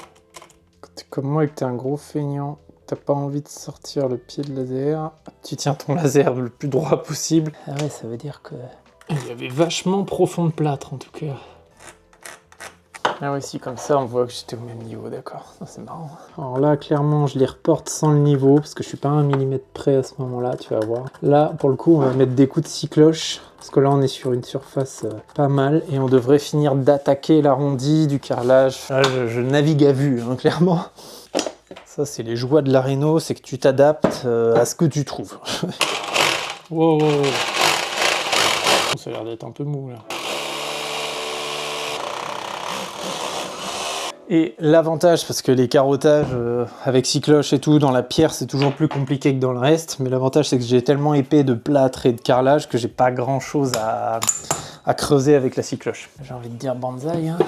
Quand t'es comme moi et que t'es un gros feignant, t'as pas envie de sortir le pied de laser, tu tiens ton laser le plus droit possible. Ah ouais, ça veut dire que... Il y avait vachement profond de plâtre en tout cas. Ah oui, si, comme ça on voit que j'étais au même niveau, d'accord. C'est marrant. Alors là, clairement, je les reporte sans le niveau, parce que je suis pas à 1 millimètre près à ce moment-là, tu vas voir. Là, pour le coup, on va mettre des coups de scie cloche, parce que là, on est sur une surface pas mal, et on devrait finir d'attaquer l'arrondi du carrelage. Là, je navigue à vue, hein, clairement. Ça, c'est les joies de la réno, c'est que tu t'adaptes à ce que tu trouves. Wow, wow, wow. Ça a l'air d'être un peu mou, là. Et l'avantage, parce que les carottages avec cycloche et tout, dans la pierre, c'est toujours plus compliqué que dans le reste. Mais l'avantage, c'est que j'ai tellement épais de plâtre et de carrelage que j'ai pas grand chose à creuser avec la cycloche. J'ai envie de dire banzai, hein.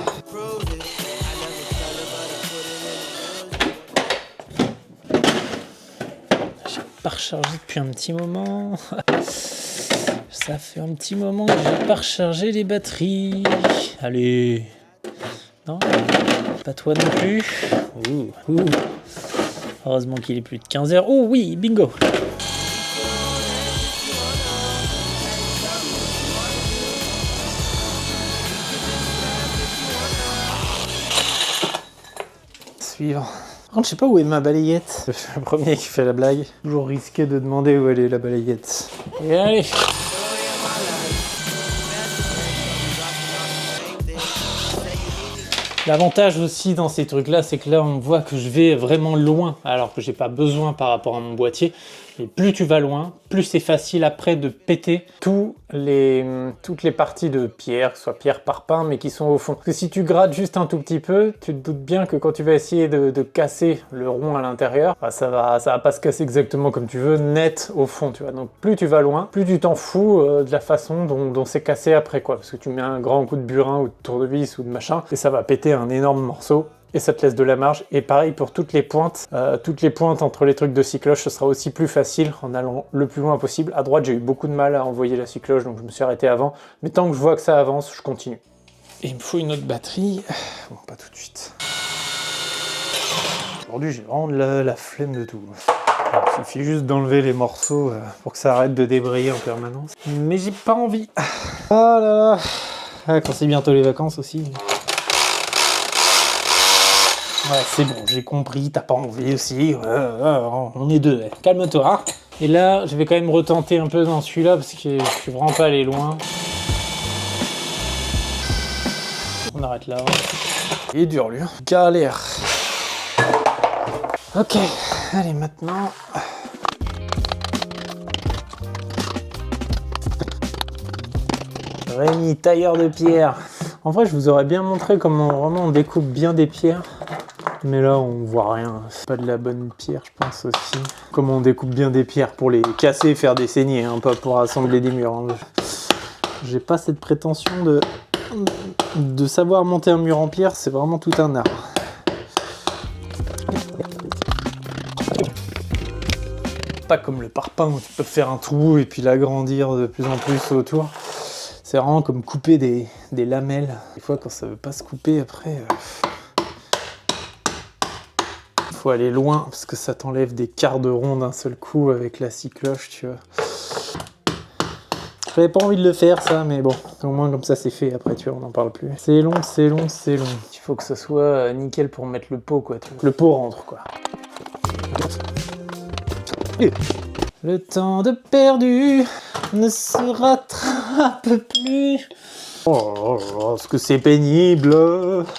J'ai pas rechargé depuis un petit moment. Ça fait un petit moment que j'ai pas rechargé les batteries. Allez. Non, pas toi non plus. Ouh. Heureusement qu'il est plus de 15h. Oh oui, bingo. Suivant. Par contre, je sais pas où est ma balayette. Je suis le premier qui fait la blague. Toujours risqué de demander où elle est la balayette. Et allez. L'avantage aussi dans ces trucs-là, c'est que là, on voit que je vais vraiment loin, alors que j'ai pas besoin par rapport à mon boîtier. Et plus tu vas loin, plus c'est facile après de péter toutes les parties de pierre, que ce soit pierre parpaing, mais qui sont au fond. Parce que si tu grattes juste un tout petit peu, tu te doutes bien que quand tu vas essayer de casser le rond à l'intérieur, bah, ça va pas se casser exactement comme tu veux, net au fond, tu vois. Donc plus tu vas loin, plus tu t'en fous de la façon dont c'est cassé après, quoi. Parce que tu mets un grand coup de burin ou de tournevis ou de machin, et ça va péter un énorme morceau. Et ça te laisse de la marge. Et pareil pour toutes les pointes entre les trucs de cycloche, ce sera aussi plus facile en allant le plus loin possible. À droite, j'ai eu beaucoup de mal à envoyer la cycloche, donc je me suis arrêté avant. Mais tant que je vois que ça avance, je continue. Et il me faut une autre batterie. Bon, pas tout de suite. Aujourd'hui, j'ai vraiment la flemme de tout. Alors, il suffit juste d'enlever les morceaux pour que ça arrête de débrayer en permanence. Mais j'ai pas envie. Ah là là. Ah, quand c'est bientôt les vacances aussi. Ouais, c'est bon, j'ai compris, t'as pas envie aussi, on est deux, calme-toi. Hein. Et là, je vais quand même retenter un peu dans celui-là, parce que je suis vraiment pas allé loin. On arrête là. Il est dur, lui. Galère. Ok, allez, maintenant... Rémi, tailleur de pierre. En vrai, je vous aurais bien montré comment vraiment on découpe bien des pierres. Mais là, on voit rien. C'est pas de la bonne pierre, je pense aussi. Comment on découpe bien des pierres pour les casser et faire des saignées, hein, pas pour assembler des murs. Hein. J'ai pas cette prétention de savoir monter un mur en pierre, c'est vraiment tout un art. Pas comme le parpaing où tu peux faire un trou et puis l'agrandir de plus en plus autour. C'est vraiment comme couper des lamelles. Des fois, quand ça veut pas se couper, après... Faut aller loin parce que ça t'enlève des quarts de rond d'un seul coup avec la cycloche, tu vois. J'avais pas envie de le faire ça, mais bon, au moins comme ça c'est fait, après tu vois, on n'en parle plus. C'est long, c'est long, c'est long. Il faut que ça soit nickel pour mettre le pot, quoi. Tu vois. Le pot rentre, quoi. Le temps de perdu ne se rattrape plus. Oh, ce que c'est pénible.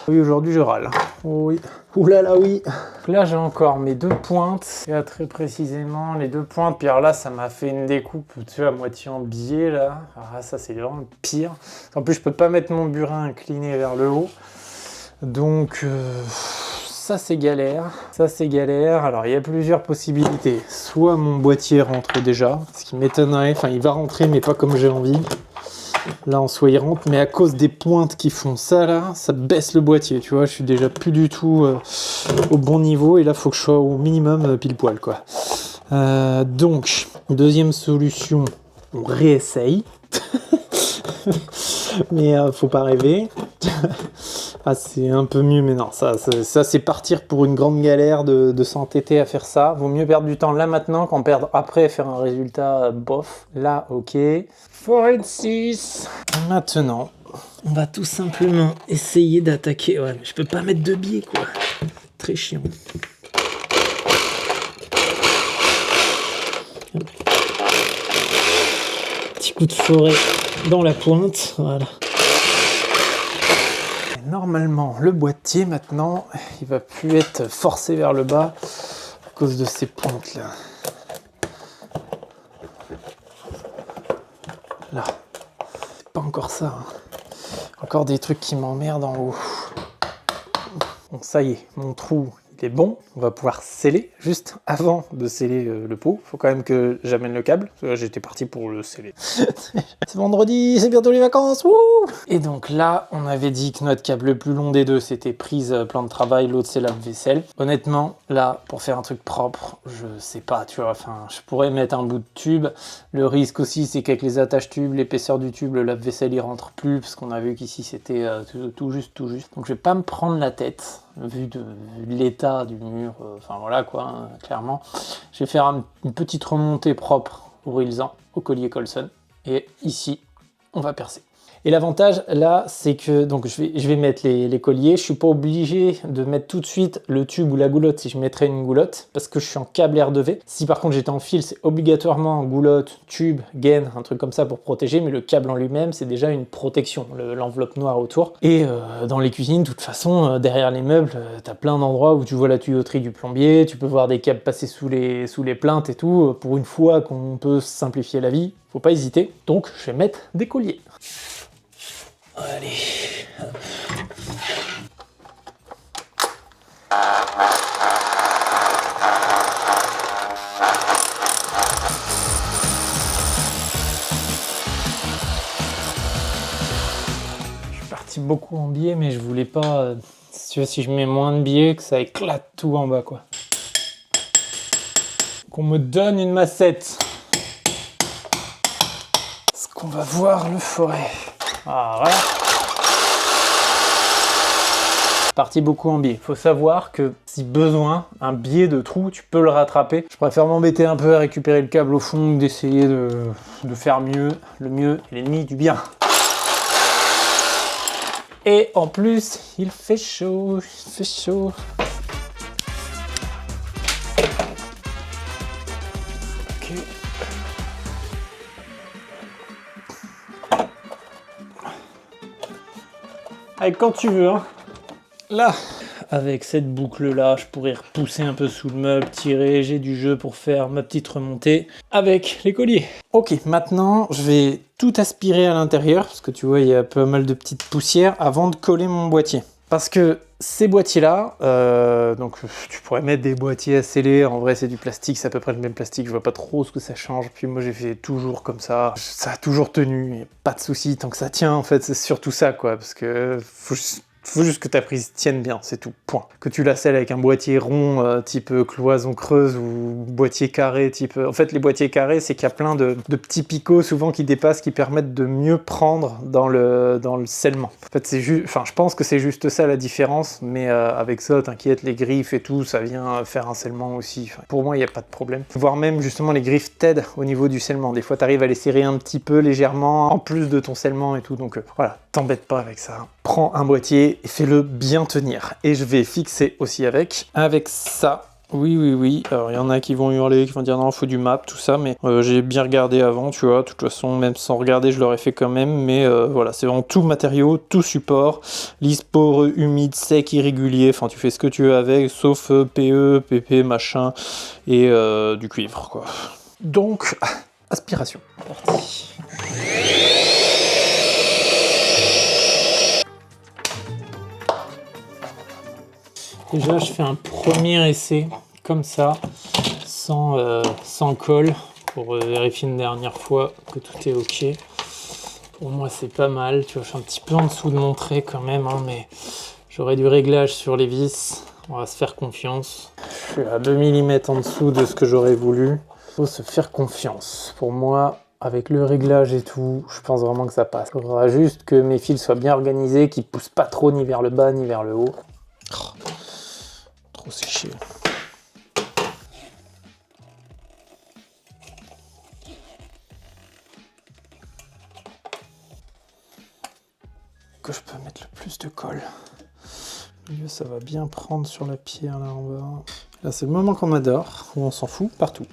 Oui, aujourd'hui je râle. Oh, oui. Ouh là là, oui. Là, j'ai encore mes deux pointes. Et là, très précisément, les deux pointes. Puis alors là, ça m'a fait une découpe, tu vois, à moitié en biais, là. Alors là, ça, c'est vraiment le pire. En plus, je peux pas mettre mon burin incliné vers le haut. Donc, ça, c'est galère. Ça, c'est galère. Alors, il y a plusieurs possibilités. Soit mon boîtier rentre déjà, ce qui m'étonnerait. Enfin, il va rentrer, mais pas comme j'ai envie. Là en soi il rentre, mais à cause des pointes qui font ça là, ça baisse le boîtier, tu vois, je suis déjà plus du tout au bon niveau et là faut que je sois au minimum pile poil quoi. Donc, deuxième solution, on réessaye. Mais faut pas rêver. Ah c'est un peu mieux, mais non, ça c'est partir pour une grande galère de s'entêter à faire ça. Vaut mieux perdre du temps là maintenant qu'en perdre après et faire un résultat bof. Là, ok. 4-6. Maintenant, on va tout simplement essayer d'attaquer. Ouais, mais je peux pas mettre de biais, quoi. Très chiant. Petit coup de forêt dans la pointe, voilà. Normalement, le boîtier, maintenant, il va plus être forcé vers le bas à cause de ces pointes-là. Là. C'est pas encore ça. Hein. Encore des trucs qui m'emmerdent en haut. Bon, ça y est, mon trou, il est bon. On va pouvoir sceller. Juste avant de sceller le pot, faut quand même que j'amène le câble. Parce que là, j'étais parti pour le sceller. C'est vendredi, c'est bientôt les vacances. Wouh! Et donc là, on avait dit que notre câble le plus long des deux, c'était prise plan de travail. L'autre, c'est lave-vaisselle. Honnêtement, là, pour faire un truc propre, je sais pas, tu vois. Enfin, je pourrais mettre un bout de tube. Le risque aussi, c'est qu'avec les attaches tubes, l'épaisseur du tube, le lave-vaisselle, il rentre plus. Parce qu'on a vu qu'ici, c'était tout juste. Donc, je vais pas me prendre la tête. Vu de l'état du mur, enfin voilà quoi, hein, clairement. Je vais faire une petite remontée propre au Rilsan, au collier Colson. Et ici, on va percer. Et l'avantage là, c'est que donc je vais mettre les colliers. Je suis pas obligé de mettre tout de suite le tube ou la goulotte si je mettrais une goulotte, parce que je suis en câble R2V. Si par contre j'étais en fil, c'est obligatoirement goulotte, tube, gaine, un truc comme ça pour protéger, mais le câble en lui-même, c'est déjà une protection, l'enveloppe noire autour. Et dans les cuisines, de toute façon, derrière les meubles, t'as plein d'endroits où tu vois la tuyauterie du plombier, tu peux voir des câbles passer sous les plaintes et tout. Pour une fois qu'on peut simplifier la vie, faut pas hésiter. Donc je vais mettre des colliers. Allez. Je suis parti beaucoup en biais, mais je voulais pas, si je mets moins de biais, que ça éclate tout en bas, quoi. Qu'on me donne une massette. Ce qu'on va voir le forêt. Ah, voilà. Parti beaucoup en biais. Faut savoir que si besoin, un biais de trou, tu peux le rattraper. Je préfère m'embêter un peu à récupérer le câble au fond, d'essayer de faire mieux. Le mieux est l'ennemi du bien. Et en plus, il fait chaud, il fait chaud. Ok. Allez, quand tu veux, hein. Là, avec cette boucle-là, je pourrais repousser un peu sous le meuble, tirer, j'ai du jeu pour faire ma petite remontée avec les colliers. Ok, maintenant, je vais tout aspirer à l'intérieur, parce que tu vois, il y a pas mal de petites poussières, avant de coller mon boîtier. Parce que ces boîtiers-là, donc tu pourrais mettre des boîtiers à sceller, en vrai c'est du plastique, c'est à peu près le même plastique, je vois pas trop ce que ça change, puis moi j'ai fait toujours comme ça a toujours tenu, et pas de souci tant que ça tient en fait, c'est surtout ça quoi, parce que faut juste que ta prise tienne bien, c'est tout, point. Que tu la scelles avec un boîtier rond type cloison creuse ou boîtier carré type... En fait, les boîtiers carrés, c'est qu'il y a plein de petits picots souvent qui dépassent, qui permettent de mieux prendre dans le scellement. En fait, c'est juste... Enfin, je pense que c'est juste ça la différence, mais avec ça, t'inquiète, les griffes et tout, ça vient faire un scellement aussi. Enfin, pour moi, il n'y a pas de problème. Voire même, justement, les griffes t'aident au niveau du scellement. Des fois, t'arrives à les serrer un petit peu légèrement, en plus de ton scellement et tout, donc voilà, t'embête pas avec ça. Prends un boîtier et fais-le bien tenir. Et je vais fixer aussi avec ça. Oui. Alors, il y en a qui vont hurler, qui vont dire non, faut du map, tout ça, mais j'ai bien regardé avant, tu vois. De toute façon, même sans regarder, je l'aurais fait quand même. Mais voilà, c'est vraiment tout matériau, tout support, lisse, poreux, humide, sec, irrégulier. Enfin, tu fais ce que tu veux avec, sauf PE, PP, machin, et du cuivre, quoi. Donc, aspiration. Parti. Déjà, je fais un premier essai comme ça, sans colle, pour vérifier une dernière fois que tout est ok. Pour moi, c'est pas mal. Tu vois, je suis un petit peu en dessous de mon trait quand même, hein, mais j'aurai du réglage sur les vis. On va se faire confiance. Je suis à 2 mm en dessous de ce que j'aurais voulu. Faut se faire confiance. Pour moi, avec le réglage et tout, je pense vraiment que ça passe. Il faudra juste que mes fils soient bien organisés, qu'ils ne poussent pas trop ni vers le bas ni vers le haut. Trop séché. Que je peux mettre le plus de colle. Au milieu, ça va bien prendre sur la pierre là en bas. Là, c'est le moment qu'on adore, où on s'en fout partout.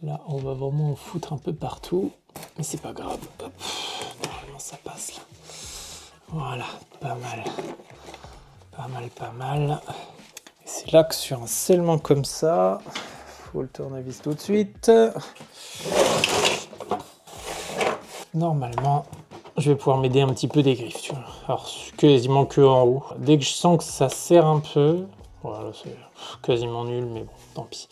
Là, on va vraiment en foutre un peu partout, mais c'est pas grave. Hop. Normalement, ça passe là. Voilà, pas mal. Pas mal. Et c'est là que sur un scellement comme ça, faut le tournevis tout de suite. Normalement, je vais pouvoir m'aider un petit peu des griffes, tu vois. Alors, quasiment que en haut. Dès que je sens que ça serre un peu, voilà, c'est quasiment nul, mais bon, tant pis.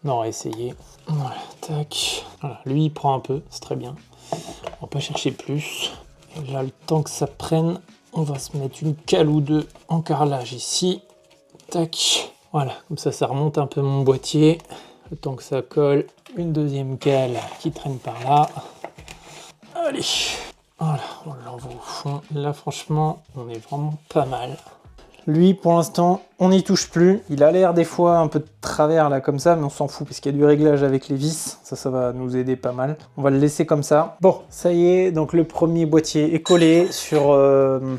On aura essayé. Voilà, tac. Voilà, lui, il prend un peu, c'est très bien. On va pas chercher plus. Et là, le temps que ça prenne, on va se mettre une cale ou deux en carrelage ici. Tac. Voilà, comme ça remonte un peu mon boîtier. Le temps que ça colle, une deuxième cale qui traîne par là. Allez. Voilà, on l'envoie au fond. Là, franchement, on est vraiment pas mal. Lui, pour l'instant, on n'y touche plus. Il a l'air des fois un peu de travers là comme ça, mais on s'en fout parce qu'il y a du réglage avec les vis. Ça va nous aider pas mal. On va le laisser comme ça. Bon, ça y est, donc le premier boîtier est collé sur...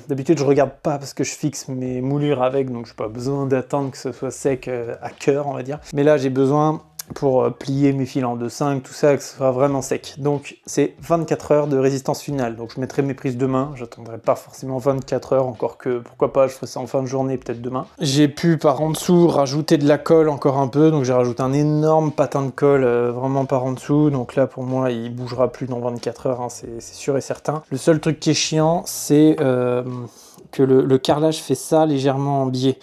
D'habitude, je regarde pas parce que je fixe mes moulures avec, donc j'ai pas besoin d'attendre que ce soit sec à cœur, on va dire. Mais là, j'ai besoin... pour plier mes fils en 2/5, tout ça, que ce soit vraiment sec. Donc c'est 24 heures de résistance finale. Donc je mettrai mes prises demain, j'attendrai pas forcément 24 heures, encore que pourquoi pas, je ferai ça en fin de journée, peut-être demain. J'ai pu par en dessous rajouter de la colle encore un peu, donc j'ai rajouté un énorme patin de colle vraiment par en dessous. Donc là pour moi il bougera plus dans 24 heures, hein, c'est sûr et certain. Le seul truc qui est chiant, c'est que le carrelage fait ça légèrement en biais.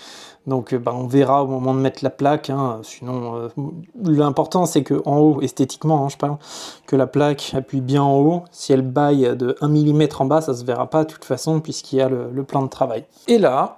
Donc on verra au moment de mettre la plaque, hein. Sinon l'important c'est que en haut, esthétiquement hein, je parle, que la plaque appuie bien en haut. Si elle baille de 1 mm en bas, ça se verra pas de toute façon puisqu'il y a le plan de travail. Et là,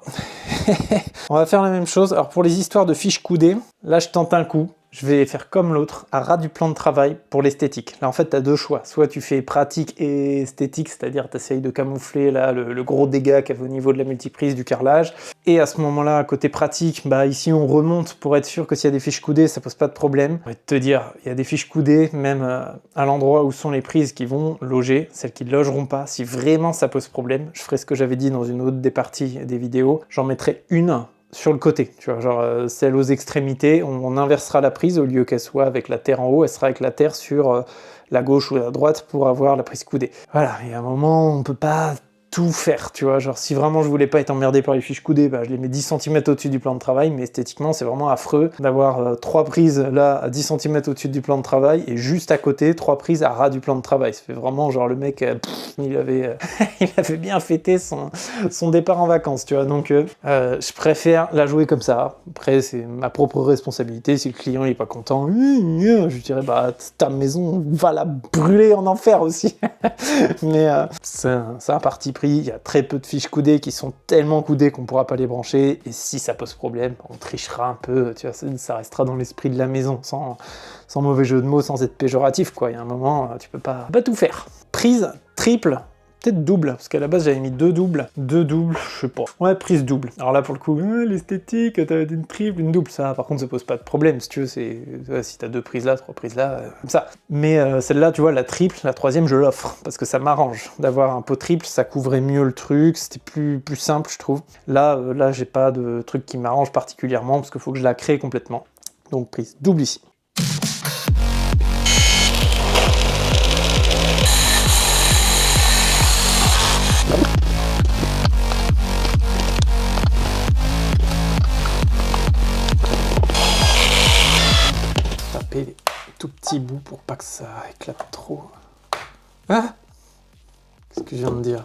on va faire la même chose. Alors pour les histoires de fiches coudées, là je tente un coup. Je vais faire comme l'autre, à ras du plan de travail pour l'esthétique. Là, en fait, tu as deux choix. Soit tu fais pratique et esthétique, c'est-à-dire tu essayes de camoufler là, le gros dégât qu'il y avait au niveau de la multiprise du carrelage. Et à ce moment-là, côté pratique, ici, on remonte pour être sûr que s'il y a des fiches coudées, ça pose pas de problème. Je vais te dire, il y a des fiches coudées, même à l'endroit où sont les prises qui vont loger, celles qui ne logeront pas. Si vraiment ça pose problème, je ferai ce que j'avais dit dans une autre des parties des vidéos. J'en mettrai une sur le côté, tu vois, genre celle aux extrémités, on inversera la prise, au lieu qu'elle soit avec la terre en haut, elle sera avec la terre sur la gauche ou la droite pour avoir la prise coudée. Voilà, et à un moment, on peut pas tout faire, tu vois, genre si vraiment je voulais pas être emmerdé par les fiches coudées, je les mets 10 cm au-dessus du plan de travail, mais esthétiquement c'est vraiment affreux d'avoir 3 prises là à 10 cm au-dessus du plan de travail et juste à côté 3 prises à ras du plan de travail. Ça fait vraiment genre le mec, il avait bien fêté son départ en vacances, tu vois, donc je préfère la jouer comme ça. Après c'est ma propre responsabilité, si le client il est pas content, je dirais ta maison va la brûler en enfer aussi. Mais c'est un parti pris, il y a très peu de fiches coudées qui sont tellement coudées qu'on pourra pas les brancher, et si ça pose problème, on trichera un peu, tu vois, ça restera dans l'esprit de la maison, sans mauvais jeu de mots, sans être péjoratif, quoi. Il y a un moment, tu peux pas tout faire. Prise triple, peut-être double, parce qu'à la base j'avais mis deux doubles, je sais pas. Ouais, prise double. Alors là pour le coup, l'esthétique, t'as une triple, une double, ça par contre ça pose pas de problème, si tu veux, si t'as 2 prises là, 3 prises là, comme ça. Mais celle-là, tu vois, la triple, la troisième, je l'offre, parce que ça m'arrange d'avoir un pot triple, ça couvrait mieux le truc, c'était plus simple, je trouve. Là, j'ai pas de truc qui m'arrange particulièrement, parce qu'il faut que je la crée complètement. Donc prise double ici. Les tout petits bouts pour pas que ça éclate trop. Ah, qu'est-ce que je viens de dire?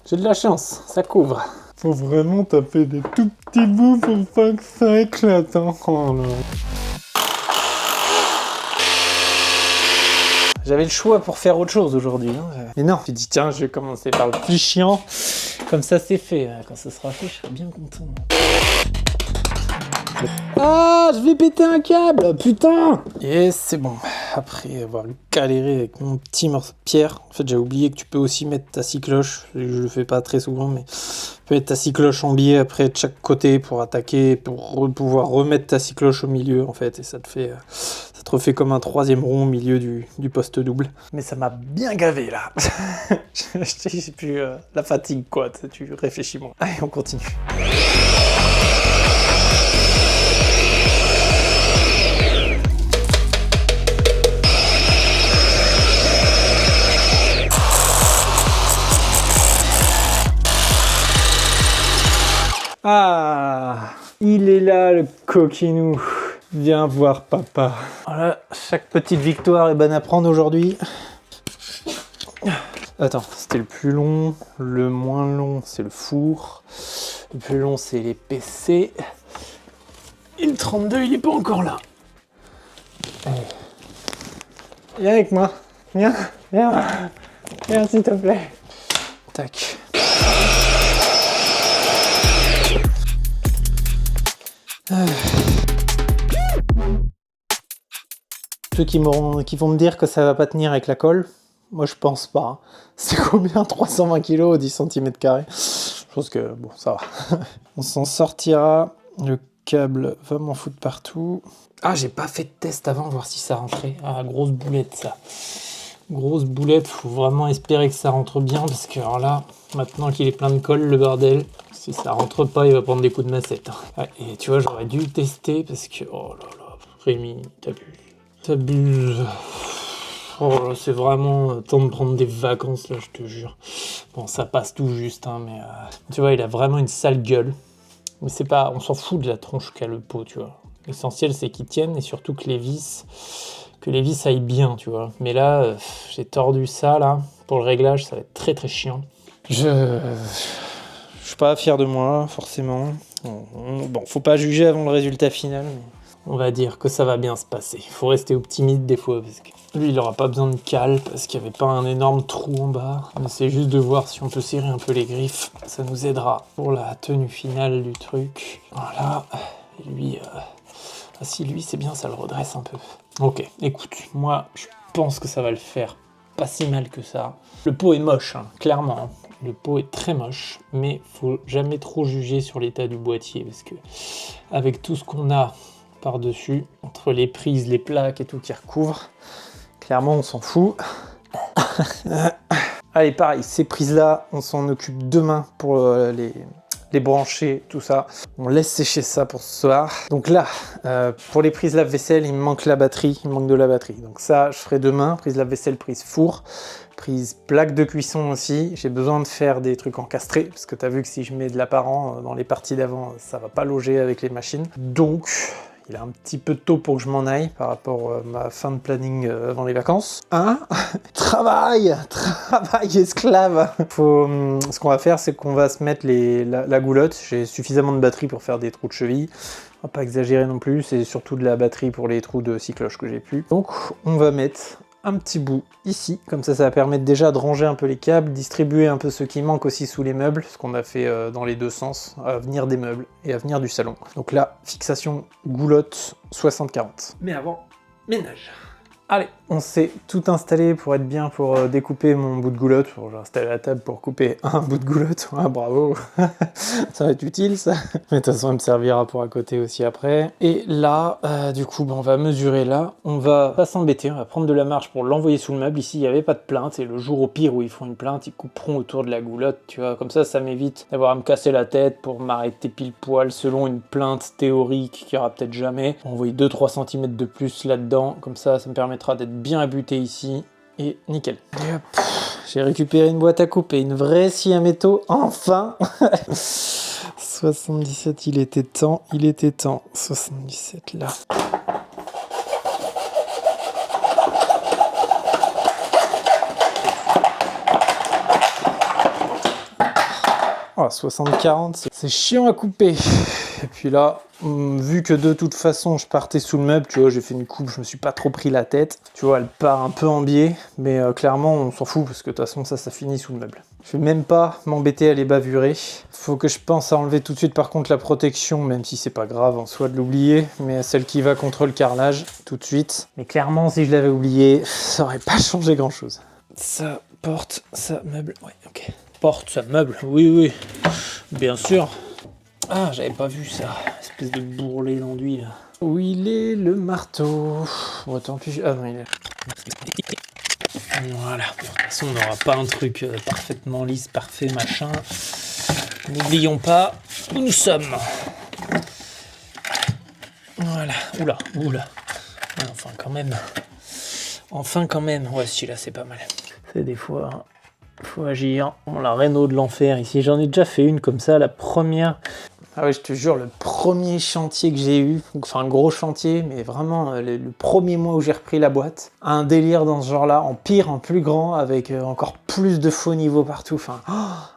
J'ai de la chance, ça couvre. Faut vraiment taper des tout petits bouts pour pas que ça éclate. Hein. Oh là. J'avais le choix pour faire autre chose aujourd'hui. Hein. Mais non, j'ai dit tiens, je vais commencer par le plus chiant. Comme ça c'est fait. Quand ça sera fait, je serai bien content. Ah, je vais péter un câble, putain! Et c'est bon. Après avoir galéré avec mon petit morceau de pierre, en fait j'ai oublié que tu peux aussi mettre ta scie cloche. Je le fais pas très souvent, mais tu peux mettre ta scie cloche en biais après de chaque côté pour attaquer, pour pouvoir remettre ta scie cloche au milieu en fait, et ça te refait comme un 3e rond au milieu du poste double. Mais ça m'a bien gavé là. J'ai plus la fatigue quoi, tu réfléchis moins. Allez, on continue. Ah, il est là le coquinou. Viens voir papa. Voilà, chaque petite victoire est bonne à prendre aujourd'hui. Attends, c'était le plus long, le moins long c'est le four, le plus long c'est les PC, et le 32 il est pas encore là. Allez. Viens avec moi, viens, viens s'il te plaît. Tac. Ceux qui vont me dire que ça va pas tenir avec la colle, moi je pense pas. C'est combien 320 kg 10 cm². Je pense que bon, ça va. On s'en sortira. Le câble va m'en foutre partout. Ah, j'ai pas fait de test avant, voir si ça rentrait. Ah, grosse boulette ça. Grosse boulette, faut vraiment espérer que ça rentre bien parce que alors là, maintenant qu'il est plein de colle, le bordel, si ça rentre pas, il va prendre des coups de massette. Ouais, et tu vois, j'aurais dû le tester parce que, oh là là, Rémi, t'abuses. Oh là, c'est vraiment temps de prendre des vacances là, je te jure. Bon, ça passe tout juste, hein, mais tu vois, il a vraiment une sale gueule. Mais c'est pas, on s'en fout de la tronche qu'a le pot, tu vois. L'essentiel, c'est qu'il tienne et surtout que les vis aillent bien, tu vois. Mais là, j'ai tordu ça, là. Pour le réglage, ça va être très très chiant. Je suis pas fier de moi, forcément. Bon, faut pas juger avant le résultat final. Mais on va dire que ça va bien se passer. Il faut rester optimiste des fois, parce que lui, il aura pas besoin de cale, parce qu'il n'y avait pas un énorme trou en bas. Mais c'est juste de voir si on peut serrer un peu les griffes. Ça nous aidera pour la tenue finale du truc. Voilà. Et lui... Ah si, lui, c'est bien, ça le redresse un peu. Ok, écoute, moi, je pense que ça va le faire pas si mal que ça. Le pot est moche, hein, clairement. Hein. Le pot est très moche, mais faut jamais trop juger sur l'état du boîtier, parce que avec tout ce qu'on a par-dessus, entre les prises, les plaques et tout qui recouvre, clairement, on s'en fout. Allez, pareil, ces prises-là, on s'en occupe demain pour les brancher, tout ça. On laisse sécher ça pour ce soir. Donc là, pour les prises lave-vaisselle, il me manque la batterie, il me manque de la batterie. Donc ça, je ferai demain. Prise lave-vaisselle, prise four, prise plaque de cuisson aussi. J'ai besoin de faire des trucs encastrés, parce que tu as vu que si je mets de l'apparent dans les parties d'avant, ça va pas loger avec les machines. Donc... il est un petit peu tôt pour que je m'en aille par rapport à ma fin de planning avant les vacances. Hein? Travail esclave. Ce qu'on va faire, c'est qu'on va se mettre la goulotte. J'ai suffisamment de batterie pour faire des trous de cheville. On va pas exagérer non plus, c'est surtout de la batterie pour les trous de cycloche que j'ai plus. Donc on va mettre un petit bout ici, comme ça va permettre déjà de ranger un peu les câbles, distribuer un peu ce qui manque aussi sous les meubles, ce qu'on a fait dans les deux sens, à venir des meubles et à venir du salon. Donc là, fixation goulotte 60-40. Mais avant, ménage. Allez, on s'est tout installé pour être bien pour découper mon bout de goulotte. Bon, j'ai installé la table pour couper un bout de goulotte. Ouais, bravo. Ça va être utile, ça. Mais de toute façon, elle me servira pour à côté aussi après. Et là, du coup, on va mesurer là. On va pas s'embêter. On va prendre de la marge pour l'envoyer sous le meuble. Ici, il n'y avait pas de plainte. Et le jour au pire où ils font une plainte, ils couperont autour de la goulotte. Tu vois, comme ça m'évite d'avoir à me casser la tête pour m'arrêter pile poil selon une plainte théorique qui aura peut-être jamais. On va envoyer 2-3 cm de plus là-dedans. Comme ça me permettra d'être bien abuté ici et nickel. Et hop, j'ai récupéré une boîte à couper, une vraie scie à métaux, enfin. 77, il était temps. 77 là. Oh, 60-40, c'est chiant à couper. Et puis là, vu que de toute façon je partais sous le meuble, tu vois, j'ai fait une coupe, je me suis pas trop pris la tête. Tu vois, elle part un peu en biais, mais clairement on s'en fout parce que de toute façon ça finit sous le meuble. Je vais même pas m'embêter à les bavurer. Faut que je pense à enlever tout de suite par contre la protection, même si c'est pas grave en soi de l'oublier, mais celle qui va contre le carrelage tout de suite. Mais clairement si je l'avais oublié, ça aurait pas changé grand chose. Ça porte, ça meuble, ouais, ok. Porte, ça meuble, oui, bien sûr. Ah, j'avais pas vu ça, espèce de bourrelet d'enduit là. Où il est le marteau? Bon, tant pis. Ah non, il est. Voilà, de toute façon, on n'aura pas un truc parfaitement lisse, parfait, machin. N'oublions pas où nous sommes. Voilà, oula. Ouais, enfin quand même. Ouais, celui-là, c'est pas mal. C'est des fois. Hein. Faut agir. Bon, la Renault de l'enfer ici, j'en ai déjà fait une comme ça, la première. Ah ouais, je te jure, le premier chantier que j'ai eu, enfin gros chantier, mais vraiment le premier mois où j'ai repris la boîte, un délire dans ce genre-là, en pire, en plus grand, avec encore plus de faux niveaux partout, enfin,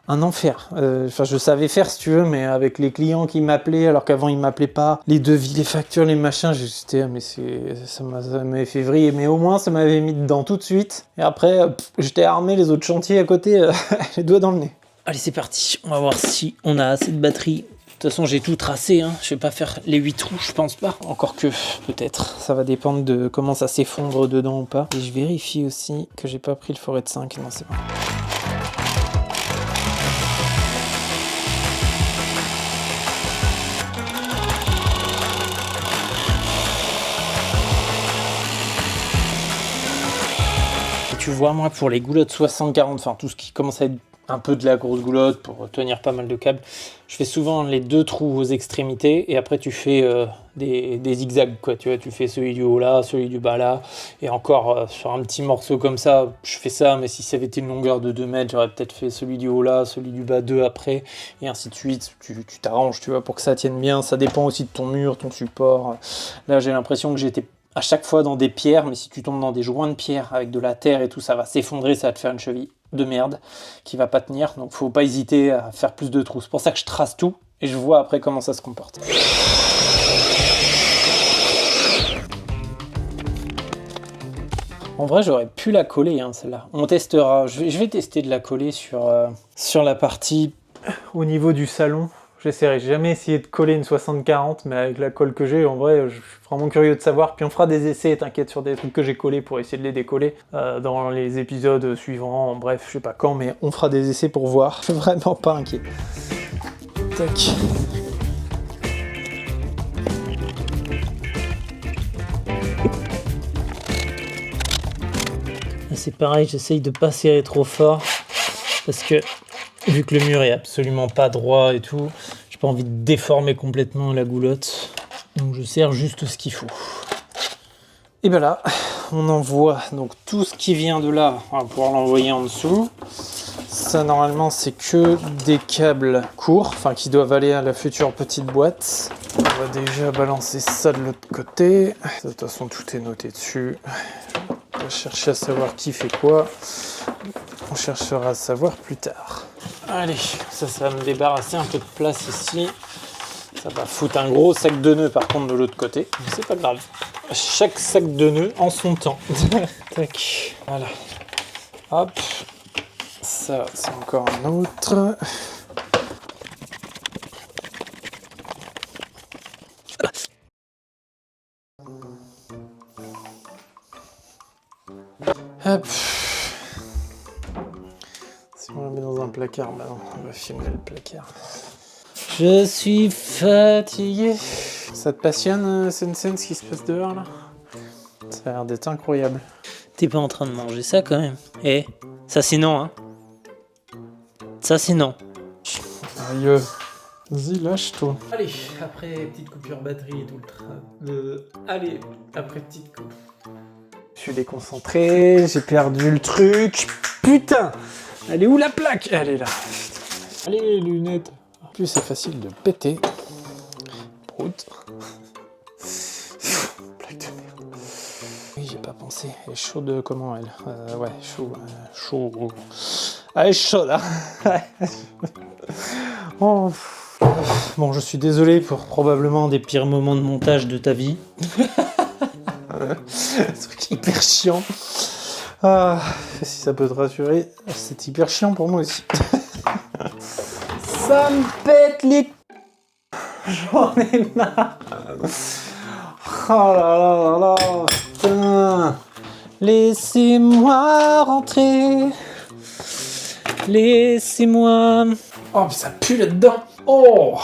un enfer. Enfin, je savais faire si tu veux, mais avec les clients qui m'appelaient, alors qu'avant ils m'appelaient pas, les devis, les factures, les machins, j'étais, mais ça m'avait fait vriller, mais au moins ça m'avait mis dedans tout de suite, et après, j'étais armé, les autres chantiers à côté, les doigts dans le nez. Allez, c'est parti, on va voir si on a assez de batterie. De toute façon, j'ai tout tracé, hein. Je vais pas faire les 8 trous, je pense pas. Encore que, peut-être. Ça va dépendre de comment ça s'effondre dedans ou pas. Et je vérifie aussi que j'ai pas pris le forêt de 5. Non, c'est bon. Et tu vois, moi, pour les goulottes 60-40, enfin, tout ce qui commence à être un peu de la grosse goulotte pour tenir pas mal de câbles. Je fais souvent les 2 trous aux extrémités et après tu fais des zigzags, quoi. Tu vois, tu fais celui du haut là, celui du bas là, et encore sur un petit morceau comme ça, je fais ça, mais si ça avait été une longueur de 2 mètres, j'aurais peut-être fait celui du haut là, celui du bas 2 après, et ainsi de suite. Tu t'arranges, tu vois, pour que ça tienne bien. Ça dépend aussi de ton mur, ton support. Là, j'ai l'impression que j'étais à chaque fois dans des pierres, mais si tu tombes dans des joints de pierre avec de la terre et tout, ça va s'effondrer, ça va te faire une cheville de merde qui va pas tenir, donc faut pas hésiter à faire plus de trous. C'est pour ça que je trace tout et je vois après comment ça se comporte. En vrai, j'aurais pu la coller, hein, celle-là. On testera. Je vais tester de la coller sur la partie au niveau du salon. J'essaierai jamais essayé de coller une 60-40, mais avec la colle que j'ai, en vrai, je suis vraiment curieux de savoir. Puis on fera des essais, t'inquiète, sur des trucs que j'ai collés pour essayer de les décoller dans les épisodes suivants. Bref, je sais pas quand, mais on fera des essais pour voir. Je suis vraiment pas inquiet. Tac. C'est pareil, j'essaye de pas serrer trop fort parce que vu que le mur est absolument pas droit et tout, j'ai pas envie de déformer complètement la goulotte. Donc je serre juste ce qu'il faut. Et ben là, on envoie donc tout ce qui vient de là, on va pouvoir l'envoyer en dessous. Ça normalement c'est que des câbles courts, enfin qui doivent aller à la future petite boîte. On va déjà balancer ça de l'autre côté. De toute façon tout est noté dessus. On va chercher à savoir qui fait quoi. On cherchera à savoir plus tard. Allez, ça va me débarrasser un peu de place ici. Ça va foutre un gros sac de nœuds par contre de l'autre côté. Mais c'est pas grave. Chaque sac de nœuds en son temps. Tac. Voilà. Hop. Ça, c'est encore un autre. Hop. Si on la met dans un placard, bah non, on va filmer le placard. Je suis fatigué. Ça te passionne, Sensen, ce qui se passe dehors, là? Ça a l'air d'être incroyable. T'es pas en train de manger ça, quand même? Eh, ça c'est non, hein? Ça c'est non. Aïe. Vas-y, lâche-toi. Allez, après petite coupure batterie et tout Allez, après petite coupe. Je suis déconcentré, j'ai perdu le truc. Putain! Elle est où la plaque? Elle est là. Allez, les lunettes. En plus, c'est facile de péter. Prout. Plaque de merde. Oui, j'ai pas pensé. Elle est chaude comment elle? Ouais, chaud. Chaud. Elle est chaude, hein. Oh. Bon, je suis désolé pour probablement des pires moments de montage de ta vie. Truc hyper chiant. Ah, si ça peut te rassurer, c'est hyper chiant pour moi aussi. Ça me pète les... J'en ai marre. Oh là là là là. Putain. Laissez-moi rentrer. Laissez-moi... Oh, mais ça pue là-dedans. Oh.